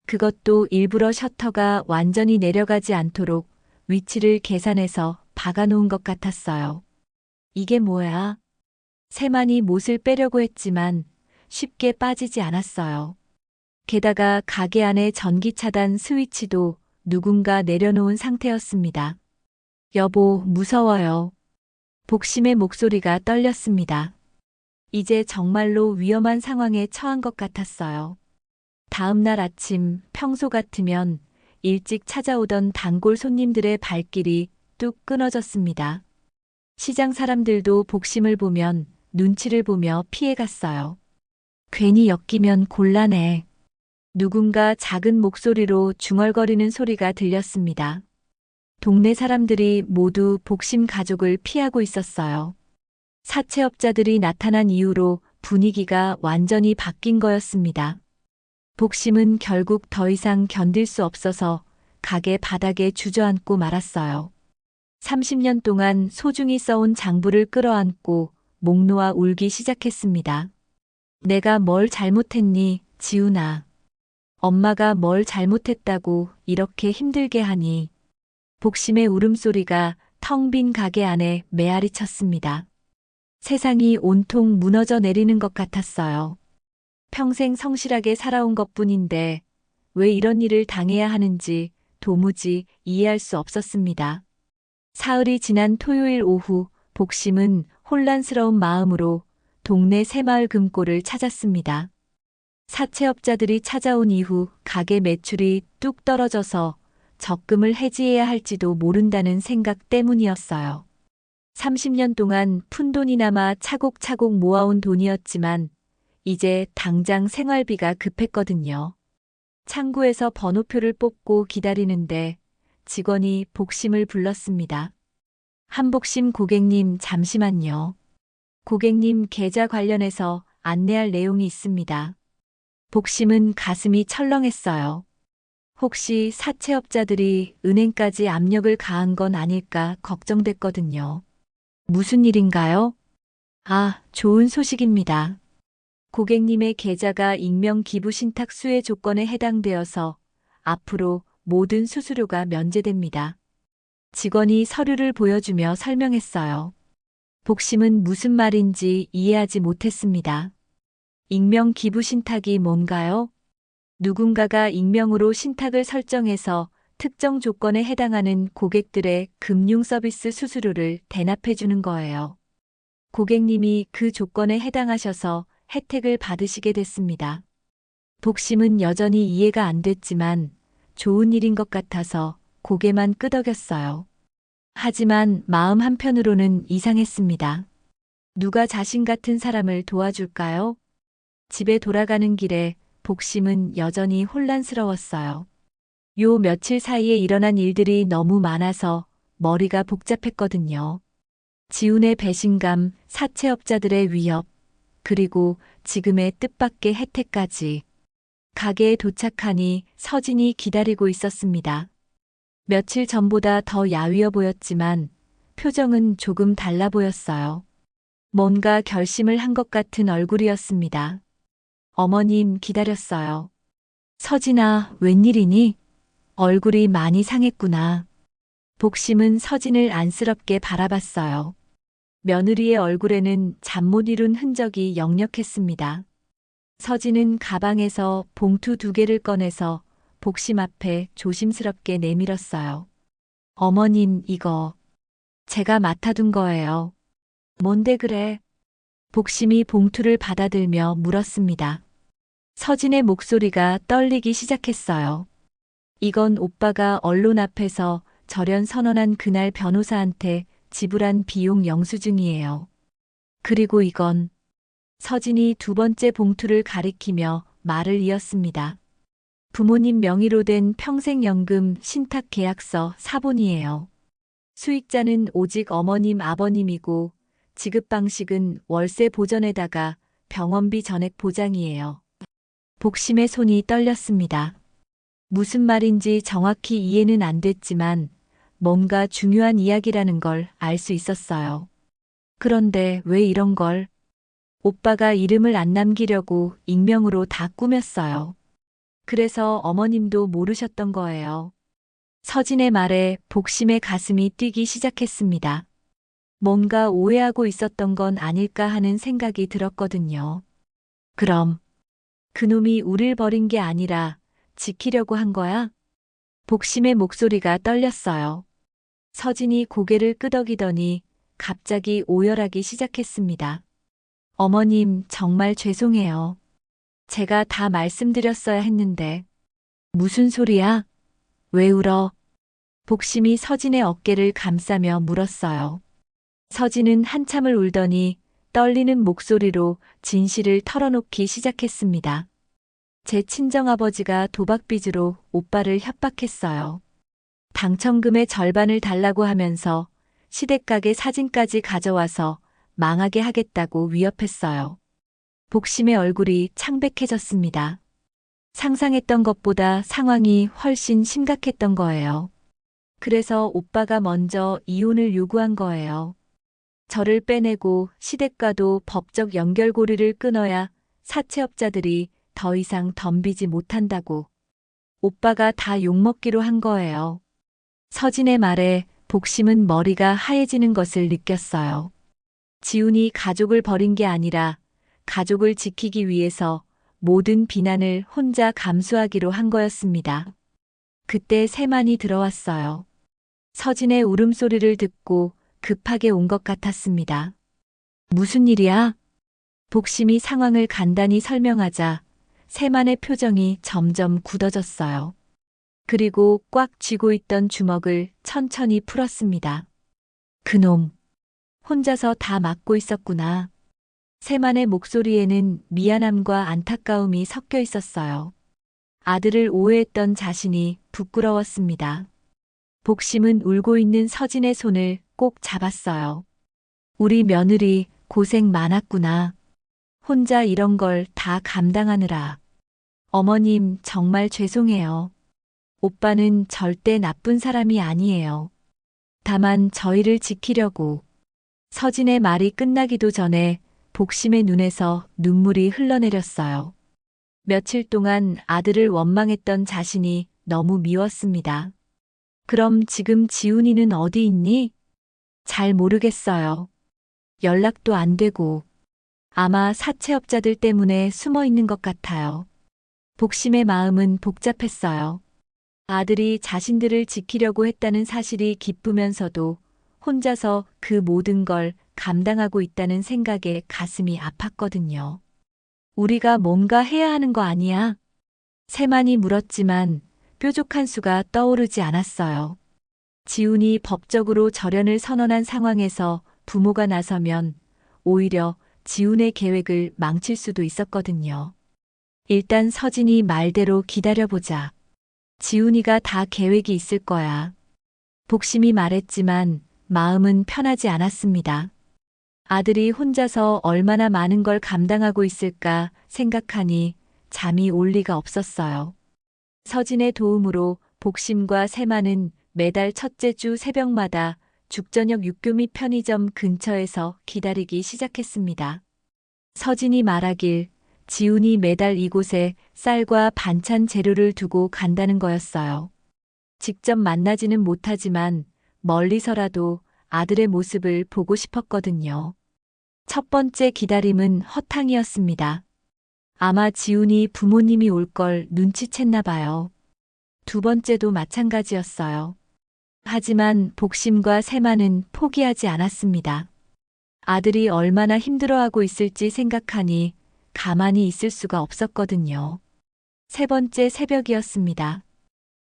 그것도 일부러 셔터가 완전히 내려가지 않도록 위치를 계산해서 박아놓은 것 같았어요. 이게 뭐야? 세만이 못을 빼려고 했지만 쉽게 빠지지 않았어요. 게다가 가게 안의 전기 차단 스위치도 누군가 내려놓은 상태였습니다. 여보, 무서워요. 복심의 목소리가 떨렸습니다. 이제 정말로 위험한 상황에 처한 것 같았어요. 다음 날 아침 평소 같으면 일찍 찾아오던 단골 손님들의 발길이 뚝 끊어졌습니다. 시장 사람들도 복심을 보면 눈치를 보며 피해갔어요. 괜히 엮이면 곤란해. 누군가 작은 목소리로 중얼거리는 소리가 들렸습니다. 동네 사람들이 모두 복심 가족을 피하고 있었어요. 사채업자들이 나타난 이후로 분위기가 완전히 바뀐 거였습니다. 복심은 결국 더 이상 견딜 수 없어서 가게 바닥에 주저앉고 말았어요. 30년 동안 소중히 써온 장부를 끌어안고 목 놓아 울기 시작했습니다. 내가 뭘 잘못했니, 지훈아. 엄마가 뭘 잘못했다고 이렇게 힘들게 하니. 복심의 울음소리가 텅 빈 가게 안에 메아리 쳤습니다. 세상이 온통 무너져 내리는 것 같았어요. 평생 성실하게 살아온 것뿐인데 왜 이런 일을 당해야 하는지 도무지 이해할 수 없었습니다. 사흘이 지난 토요일 오후 복심은 혼란스러운 마음으로 동네 새마을 금고를 찾았습니다. 사채업자들이 찾아온 이후 가게 매출이 뚝 떨어져서 적금을 해지해야 할지도 모른다는 생각 때문이었어요. 30년 동안 푼돈이 남아 차곡차곡 모아온 돈이었지만 이제 당장 생활비가 급했거든요. 창구에서 번호표를 뽑고 기다리는데 직원이 복심을 불렀습니다. 한복심 고객님 잠시만요. 고객님 계좌 관련해서 안내할 내용이 있습니다. 복심은 가슴이 철렁했어요. 혹시 사채업자들이 은행까지 압력을 가한 건 아닐까 걱정됐거든요. 무슨 일인가요? 아, 좋은 소식입니다. 고객님의 계좌가 익명 기부 신탁 수혜 조건에 해당되어서 앞으로 모든 수수료가 면제됩니다. 직원이 서류를 보여주며 설명했어요. 복심은 무슨 말인지 이해하지 못했습니다. 익명 기부 신탁이 뭔가요? 누군가가 익명으로 신탁을 설정해서 특정 조건에 해당하는 고객들의 금융 서비스 수수료를 대납해 주는 거예요. 고객님이 그 조건에 해당하셔서 혜택을 받으시게 됐습니다. 복심은 여전히 이해가 안 됐지만 좋은 일인 것 같아서 고개만 끄덕였어요. 하지만 마음 한편으로는 이상했습니다. 누가 자신 같은 사람을 도와줄까요? 집에 돌아가는 길에 복심은 여전히 혼란스러웠어요. 요 며칠 사이에 일어난 일들이 너무 많아서 머리가 복잡했거든요. 지훈의 배신감, 사채업자들의 위협, 그리고 지금의 뜻밖의 혜택까지. 가게에 도착하니 서진이 기다리고 있었습니다. 며칠 전보다 더 야위어 보였지만 표정은 조금 달라 보였어요. 뭔가 결심을 한 것 같은 얼굴이었습니다. 어머님 기다렸어요. 서진아, 웬일이니? 얼굴이 많이 상했구나. 복심은 서진을 안쓰럽게 바라봤어요. 며느리의 얼굴에는 잠 못 이룬 흔적이 역력했습니다. 서진은 가방에서 봉투 2개를 꺼내서 복심 앞에 조심스럽게 내밀었어요. 어머님, 이거 제가 맡아둔 거예요. 뭔데 그래? 복심이 봉투를 받아들며 물었습니다. 서진의 목소리가 떨리기 시작했어요. 이건 오빠가 언론 앞에서 절연 선언한 그날 변호사한테 지불한 비용 영수증이에요. 그리고 이건 서진이 2번째 봉투를 가리키며 말을 이었습니다. 부모님 명의로 된 평생연금 신탁계약서 사본이에요. 수익자는 오직 어머님, 아버님이고 지급 방식은 월세 보전에다가 병원비 전액 보장이에요. 복심의 손이 떨렸습니다. 무슨 말인지 정확히 이해는 안 됐지만 뭔가 중요한 이야기라는 걸 알 수 있었어요. 그런데 왜 이런 걸? 오빠가 이름을 안 남기려고 익명으로 다 꾸몄어요. 그래서 어머님도 모르셨던 거예요. 서진의 말에 복심의 가슴이 뛰기 시작했습니다. 뭔가 오해하고 있었던 건 아닐까 하는 생각이 들었거든요. 그럼 그놈이 우릴 버린 게 아니라 지키려고 한 거야? 복심의 목소리가 떨렸어요. 서진이 고개를 끄덕이더니 갑자기 오열하기 시작했습니다. 어머님, 정말 죄송해요. 제가 다 말씀드렸어야 했는데. 무슨 소리야? 왜 울어? 복심이 서진의 어깨를 감싸며 물었어요. 서진은 한참을 울더니 떨리는 목소리로 진실을 털어놓기 시작했습니다. 제 친정아버지가 도박빚으로 오빠를 협박했어요. 당첨금의 절반을 달라고 하면서 시댁가게 사진까지 가져와서 망하게 하겠다고 위협했어요. 복심의 얼굴이 창백해졌습니다. 상상했던 것보다 상황이 훨씬 심각했던 거예요. 그래서 오빠가 먼저 이혼을 요구한 거예요. 저를 빼내고 시댁과도 법적 연결고리를 끊어야 사채업자들이 더 이상 덤비지 못한다고. 오빠가 다 욕먹기로 한 거예요. 서진의 말에 복심은 머리가 하얘지는 것을 느꼈어요. 지훈이 가족을 버린 게 아니라 가족을 지키기 위해서 모든 비난을 혼자 감수하기로 한 거였습니다. 그때 세만이 들어왔어요. 서진의 울음소리를 듣고 급하게 온 것 같았습니다. 무슨 일이야? 복심이 상황을 간단히 설명하자 세만의 표정이 점점 굳어졌어요. 그리고 꽉 쥐고 있던 주먹을 천천히 풀었습니다. 그놈, 혼자서 다 막고 있었구나. 세만의 목소리에는 미안함과 안타까움이 섞여 있었어요. 아들을 오해했던 자신이 부끄러웠습니다. 복심은 울고 있는 서진의 손을 꼭 잡았어요. 우리 며느리 고생 많았구나. 혼자 이런 걸 다 감당하느라. 어머님 정말 죄송해요. 오빠는 절대 나쁜 사람이 아니에요. 다만 저희를 지키려고. 서진의 말이 끝나기도 전에 복심의 눈에서 눈물이 흘러내렸어요. 며칠 동안 아들을 원망했던 자신이 너무 미웠습니다. 그럼 지금 지훈이는 어디 있니? 잘 모르겠어요. 연락도 안 되고 아마 사채업자들 때문에 숨어 있는 것 같아요. 복심의 마음은 복잡했어요. 아들이 자신들을 지키려고 했다는 사실이 기쁘면서도 혼자서 그 모든 걸 감당하고 있다는 생각에 가슴이 아팠거든요. 우리가 뭔가 해야 하는 거 아니야? 세만이 물었지만 뾰족한 수가 떠오르지 않았어요. 지훈이 법적으로 절연을 선언한 상황에서 부모가 나서면 오히려 지훈의 계획을 망칠 수도 있었거든요. 일단 서진이 말대로 기다려보자. 지훈이가 다 계획이 있을 거야. 복심이 말했지만 마음은 편하지 않았습니다. 아들이 혼자서 얼마나 많은 걸 감당하고 있을까 생각하니 잠이 올 리가 없었어요. 서진의 도움으로 복심과 세만은 매달 첫째 주 새벽마다 죽저녁 육교 및 편의점 근처에서 기다리기 시작했습니다. 서진이 말하길 지훈이 매달 이곳에 쌀과 반찬 재료를 두고 간다는 거였어요. 직접 만나지는 못하지만 멀리서라도 아들의 모습을 보고 싶었거든요. 첫 번째 기다림은 허탕이었습니다. 아마 지훈이 부모님이 올 걸 눈치챘나 봐요. 두 번째도 마찬가지였어요. 하지만 복심과 세만은 포기하지 않았습니다. 아들이 얼마나 힘들어하고 있을지 생각하니 가만히 있을 수가 없었거든요. 세 번째 새벽이었습니다.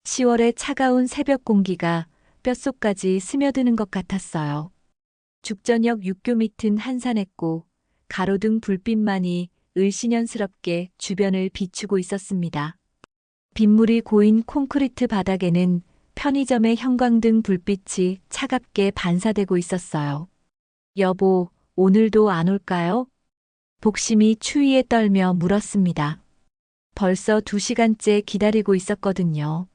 10월의 차가운 새벽 공기가 뼛속까지 스며드는 것 같았어요. 죽저녁 육교 밑은 한산했고 가로등 불빛만이 을씨년스럽게 주변을 비추고 있었습니다. 빗물이 고인 콘크리트 바닥에는 편의점의 형광등 불빛이 차갑게 반사되고 있었어요. 여보, 오늘도 안 올까요? 복심이 추위에 떨며 물었습니다. 벌써 2시간째 기다리고 있었거든요.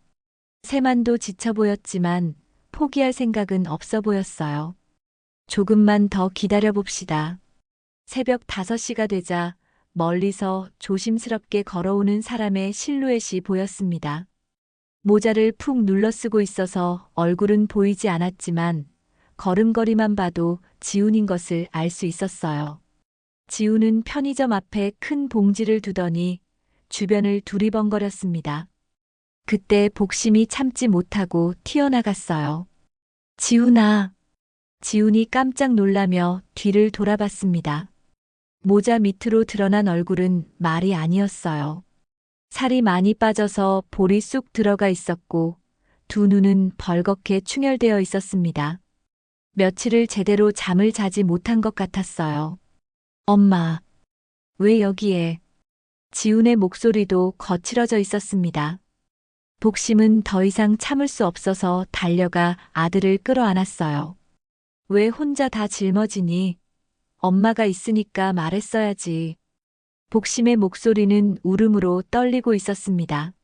세만도 지쳐 보였지만 포기할 생각은 없어 보였어요. 조금만 더 기다려봅시다. 새벽 5시가 되자 멀리서 조심스럽게 걸어오는 사람의 실루엣이 보였습니다. 모자를 푹 눌러 쓰고 있어서 얼굴은 보이지 않았지만 걸음걸이만 봐도 지훈인 것을 알 수 있었어요. 지훈은 편의점 앞에 큰 봉지를 두더니 주변을 두리번거렸습니다. 그때 복심이 참지 못하고 튀어나갔어요. 지훈아. 지훈이 깜짝 놀라며 뒤를 돌아봤습니다. 모자 밑으로 드러난 얼굴은 말이 아니었어요. 살이 많이 빠져서 볼이 쑥 들어가 있었고 두 눈은 벌겋게 충혈되어 있었습니다. 며칠을 제대로 잠을 자지 못한 것 같았어요. 엄마, 왜 여기에? 지훈의 목소리도 거칠어져 있었습니다. 복심은 더 이상 참을 수 없어서 달려가 아들을 끌어안았어요. 왜 혼자 다 짊어지니? 엄마가 있으니까 말했어야지. 복심의 목소리는 울음으로 떨리고 있었습니다.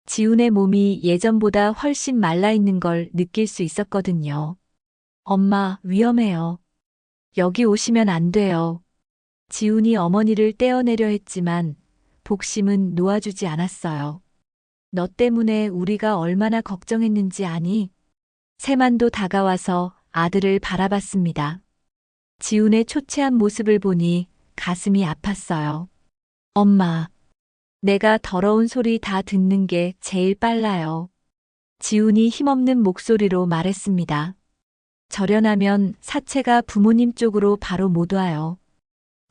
지훈의 몸이 예전보다 훨씬 말라있는 걸 느낄 수 있었거든요. 엄마, 위험해요. 여기 오시면 안 돼요. 지훈이 어머니를 떼어내려 했지만 복심은 놓아주지 않았어요. 너 때문에 우리가 얼마나 걱정했는지 아니? 세만도 다가와서 아들을 바라봤습니다. 지훈의 초췌한 모습을 보니 가슴이 아팠어요. 엄마, 내가 더러운 소리 다 듣는 게 제일 빨라요. 지훈이 힘없는 목소리로 말했습니다. 절연하면 사채가 부모님 쪽으로 바로 못 와요.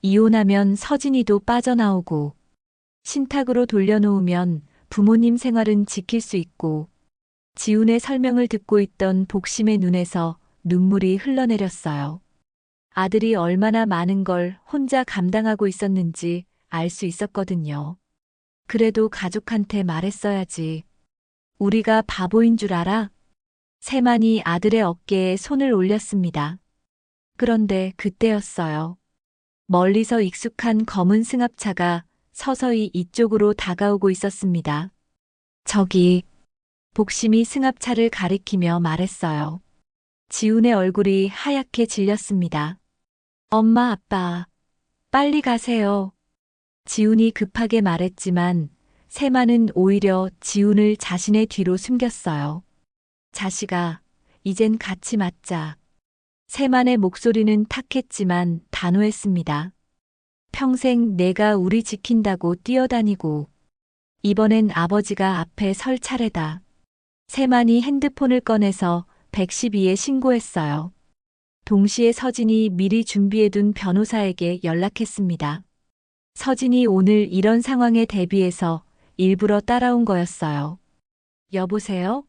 이혼하면 서진이도 빠져나오고, 신탁으로 돌려놓으면 부모님 생활은 지킬 수 있고, 지훈의 설명을 듣고 있던 복심의 눈에서 눈물이 흘러내렸어요. 아들이 얼마나 많은 걸 혼자 감당하고 있었는지 알 수 있었거든요. 그래도 가족한테 말했어야지. 우리가 바보인 줄 알아? 세만이 아들의 어깨에 손을 올렸습니다. 그런데 그때였어요. 멀리서 익숙한 검은 승합차가 서서히 이쪽으로 다가오고 있었습니다. 저기, 복심이 승합차를 가리키며 말했어요. 지훈의 얼굴이 하얗게 질렸습니다. 엄마, 아빠, 빨리 가세요. 지훈이 급하게 말했지만 세만은 오히려 지훈을 자신의 뒤로 숨겼어요. 자식아, 이젠 같이 맞자. 세만의 목소리는 탁했지만 단호했습니다. 평생 내가 우리 지킨다고 뛰어다니고 이번엔 아버지가 앞에 설 차례다. 세만이 핸드폰을 꺼내서 112에 신고했어요. 동시에 서진이 미리 준비해둔 변호사에게 연락했습니다. 서진이 오늘 이런 상황에 대비해서 일부러 따라온 거였어요. 여보세요?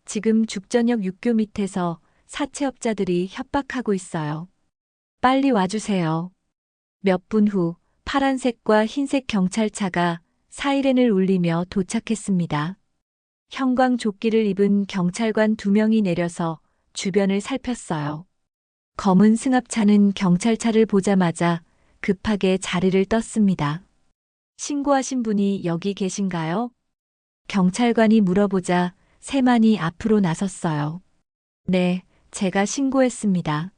지금 죽전역 육교 밑에서 사채업자들이 협박하고 있어요. 빨리 와주세요. 몇 분 후 파란색과 흰색 경찰차가 사이렌을 울리며 도착했습니다. 형광조끼를 입은 경찰관 2명이 내려서 주변을 살폈어요. 검은 승합차는 경찰차를 보자마자 급하게 자리를 떴습니다. 신고하신 분이 여기 계신가요? 경찰관이 물어보자 세만이 앞으로 나섰어요. 네, 제가 신고했습니다.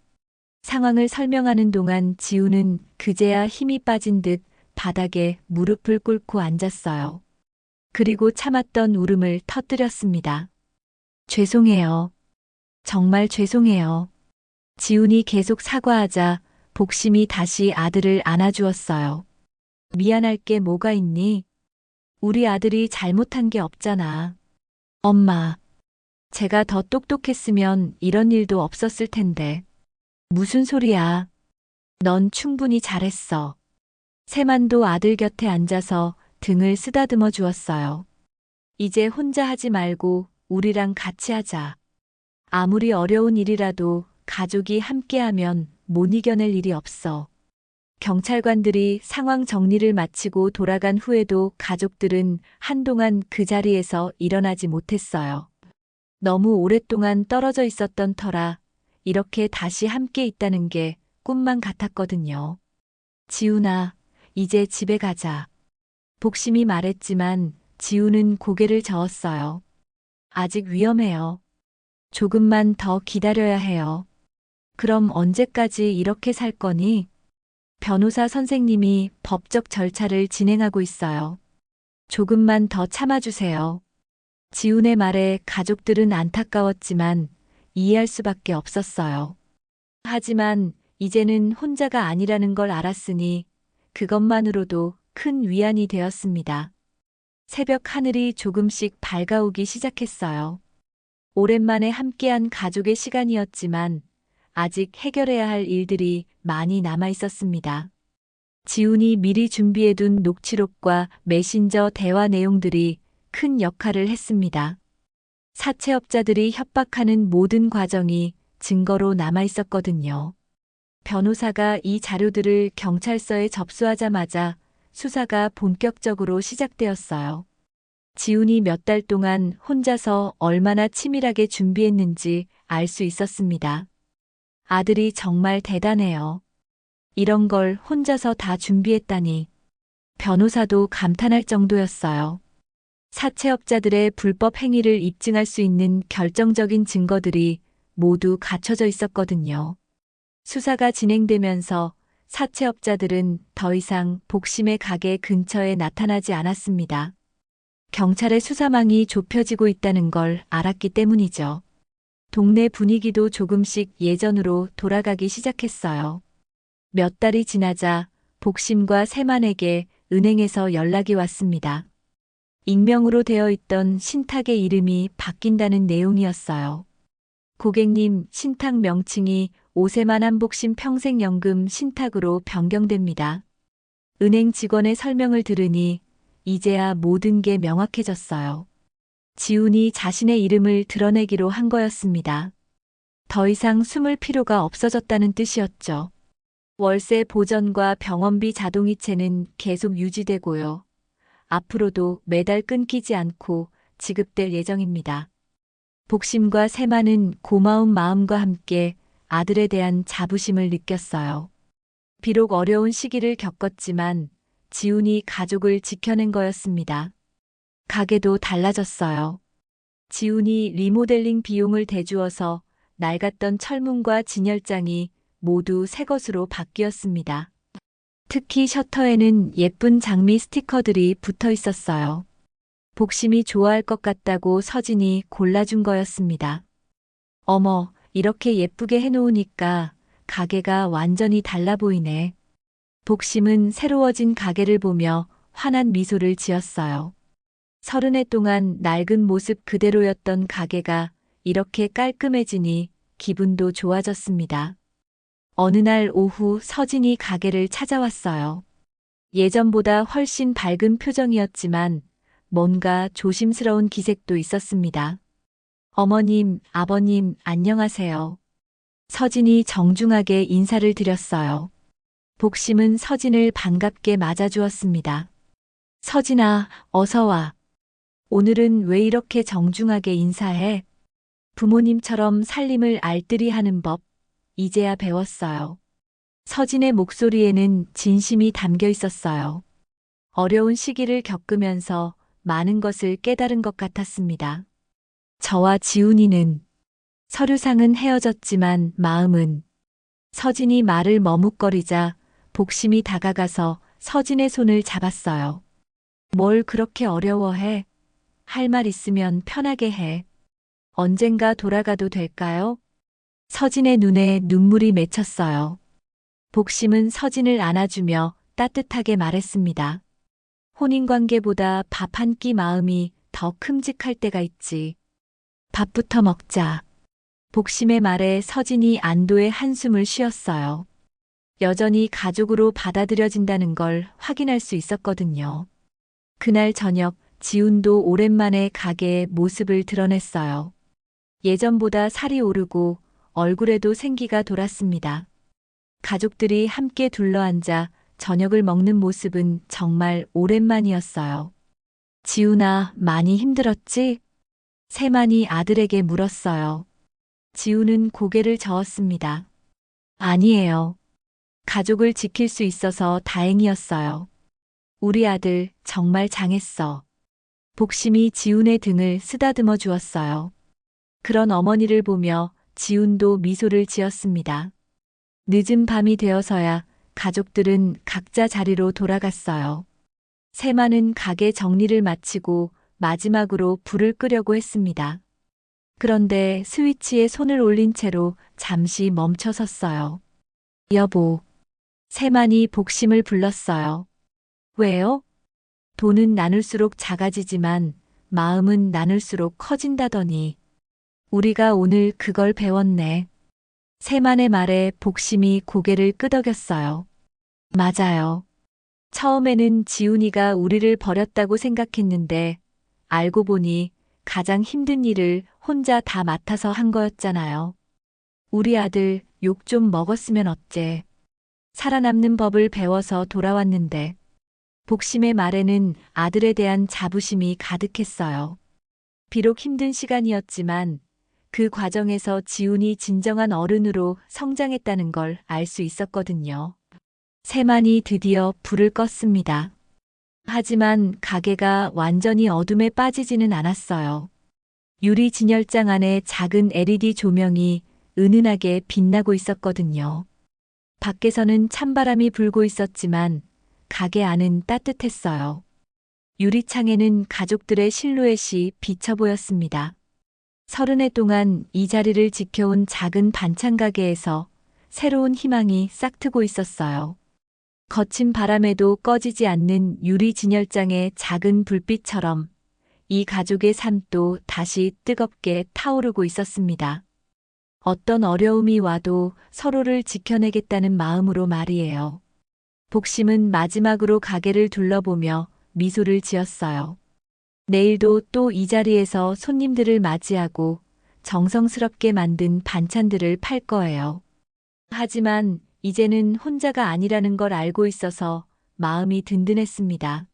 상황을 설명하는 동안 지훈은 그제야 힘이 빠진 듯 바닥에 무릎을 꿇고 앉았어요. 그리고 참았던 울음을 터뜨렸습니다. 죄송해요. 정말 죄송해요. 지훈이 계속 사과하자 복심이 다시 아들을 안아주었어요. 미안할 게 뭐가 있니? 우리 아들이 잘못한 게 없잖아. 엄마, 제가 더 똑똑했으면 이런 일도 없었을 텐데. 무슨 소리야? 넌 충분히 잘했어. 세만도 아들 곁에 앉아서 등을 쓰다듬어 주었어요. 이제 혼자 하지 말고 우리랑 같이 하자. 아무리 어려운 일이라도 가족이 함께하면 못 이겨낼 일이 없어. 경찰관들이 상황 정리를 마치고 돌아간 후에도 가족들은 한동안 그 자리에서 일어나지 못했어요. 너무 오랫동안 떨어져 있었던 터라 이렇게 다시 함께 있다는 게 꿈만 같았거든요. 지훈아, 이제 집에 가자. 복심이 말했지만 지훈은 고개를 저었어요. 아직 위험해요. 조금만 더 기다려야 해요. 그럼 언제까지 이렇게 살 거니? 변호사 선생님이 법적 절차를 진행하고 있어요. 조금만 더 참아주세요. 지훈의 말에 가족들은 안타까웠지만 이해할 수밖에 없었어요. 하지만 이제는 혼자가 아니라는 걸 알았으니 그것만으로도 큰 위안이 되었습니다. 새벽 하늘이 조금씩 밝아오기 시작했어요. 오랜만에 함께한 가족의 시간이었지만 아직 해결해야 할 일들이 많이 남아 있었습니다. 지훈이 미리 준비해둔 녹취록과 메신저 대화 내용들이 큰 역할을 했습니다. 사채업자들이 협박하는 모든 과정이 증거로 남아 있었거든요. 변호사가 이 자료들을 경찰서에 접수하자마자 수사가 본격적으로 시작되었어요. 지훈이 몇 달 동안 혼자서 얼마나 치밀하게 준비했는지 알 수 있었습니다. 아들이 정말 대단해요. 이런 걸 혼자서 다 준비했다니. 변호사도 감탄할 정도였어요. 사채업자들의 불법 행위를 입증할 수 있는 결정적인 증거들이 모두 갖춰져 있었거든요. 수사가 진행되면서 사채업자들은 더 이상 복심의 가게 근처에 나타나지 않았습니다. 경찰의 수사망이 좁혀지고 있다는 걸 알았기 때문이죠. 동네 분위기도 조금씩 예전으로 돌아가기 시작했어요. 몇 달이 지나자 복심과 세만에게 은행에서 연락이 왔습니다. 익명으로 되어 있던 신탁의 이름이 바뀐다는 내용이었어요. 고객님, 신탁 명칭이 오세만 한복심 평생연금 신탁으로 변경됩니다. 은행 직원의 설명을 들으니 이제야 모든 게 명확해졌어요. 지훈이 자신의 이름을 드러내기로 한 거였습니다. 더 이상 숨을 필요가 없어졌다는 뜻이었죠. 월세 보전과 병원비 자동이체는 계속 유지되고요. 앞으로도 매달 끊기지 않고 지급될 예정입니다. 복심과 세마는 고마운 마음과 함께 아들에 대한 자부심을 느꼈어요. 비록 어려운 시기를 겪었지만 지훈이 가족을 지켜낸 거였습니다. 가게도 달라졌어요. 지훈이 리모델링 비용을 대주어서 낡았던 철문과 진열장이 모두 새 것으로 바뀌었습니다. 특히 셔터에는 예쁜 장미 스티커들이 붙어 있었어요. 복심이 좋아할 것 같다고 서진이 골라준 거였습니다. 어머, 이렇게 예쁘게 해놓으니까 가게가 완전히 달라 보이네. 복심은 새로워진 가게를 보며 환한 미소를 지었어요. 30해 동안 낡은 모습 그대로였던 가게가 이렇게 깔끔해지니 기분도 좋아졌습니다. 어느 날 오후 서진이 가게를 찾아왔어요. 예전보다 훨씬 밝은 표정이었지만 뭔가 조심스러운 기색도 있었습니다. 어머님, 아버님, 안녕하세요. 서진이 정중하게 인사를 드렸어요. 복심은 서진을 반갑게 맞아주었습니다. 서진아, 어서 와. 오늘은 왜 이렇게 정중하게 인사해? 부모님처럼 살림을 알뜰히 하는 법, 이제야 배웠어요. 서진의 목소리에는 진심이 담겨 있었어요. 어려운 시기를 겪으면서 많은 것을 깨달은 것 같았습니다. 저와 지훈이는 서류상은 헤어졌지만 마음은. 서진이 말을 머뭇거리자 복심이 다가가서 서진의 손을 잡았어요. 뭘 그렇게 어려워해? 할 말 있으면 편하게 해. 언젠가 돌아가도 될까요? 서진의 눈에 눈물이 맺혔어요. 복심은 서진을 안아주며 따뜻하게 말했습니다. 혼인관계보다 밥 한 끼 마음이 더 큼직할 때가 있지. 밥부터 먹자. 복심의 말에 서진이 안도의 한숨을 쉬었어요. 여전히 가족으로 받아들여진다는 걸 확인할 수 있었거든요. 그날 저녁 지훈도 오랜만에 가게에 모습을 드러냈어요. 예전보다 살이 오르고 얼굴에도 생기가 돌았습니다. 가족들이 함께 둘러앉아 저녁을 먹는 모습은 정말 오랜만이었어요. 지훈아, 많이 힘들었지? 세만이 아들에게 물었어요. 지훈은 고개를 저었습니다. 아니에요. 가족을 지킬 수 있어서 다행이었어요. 우리 아들 정말 장했어. 복심이 지훈의 등을 쓰다듬어 주었어요. 그런 어머니를 보며 지훈도 미소를 지었습니다. 늦은 밤이 되어서야 가족들은 각자 자리로 돌아갔어요. 세마는 가게 정리를 마치고 마지막으로 불을 끄려고 했습니다. 그런데 스위치에 손을 올린 채로 잠시 멈춰 섰어요. 여보. 세만이 복심을 불렀어요. 왜요? 돈은 나눌수록 작아지지만 마음은 나눌수록 커진다더니. 우리가 오늘 그걸 배웠네. 세만의 말에 복심이 고개를 끄덕였어요. 맞아요. 처음에는 지훈이가 우리를 버렸다고 생각했는데 알고 보니 가장 힘든 일을 혼자 다 맡아서 한 거였잖아요. 우리 아들 욕 좀 먹었으면 어째. 살아남는 법을 배워서 돌아왔는데. 복심의 말에는 아들에 대한 자부심이 가득했어요. 비록 힘든 시간이었지만 그 과정에서 지훈이 진정한 어른으로 성장했다는 걸 알 수 있었거든요. 세만이 드디어 불을 껐습니다. 하지만 가게가 완전히 어둠에 빠지지는 않았어요. 유리 진열장 안에 작은 LED 조명이 은은하게 빛나고 있었거든요. 밖에서는 찬바람이 불고 있었지만 가게 안은 따뜻했어요. 유리창에는 가족들의 실루엣이 비쳐 보였습니다. 30해 동안 이 자리를 지켜온 작은 반찬 가게에서 새로운 희망이 싹트고 있었어요. 거친 바람에도 꺼지지 않는 유리 진열장의 작은 불빛처럼 이 가족의 삶도 다시 뜨겁게 타오르고 있었습니다. 어떤 어려움이 와도 서로를 지켜내겠다는 마음으로 말이에요. 복심은 마지막으로 가게를 둘러보며 미소를 지었어요. 내일도 또 이 자리에서 손님들을 맞이하고 정성스럽게 만든 반찬들을 팔 거예요. 하지만 이제는 혼자가 아니라는 걸 알고 있어서 마음이 든든했습니다.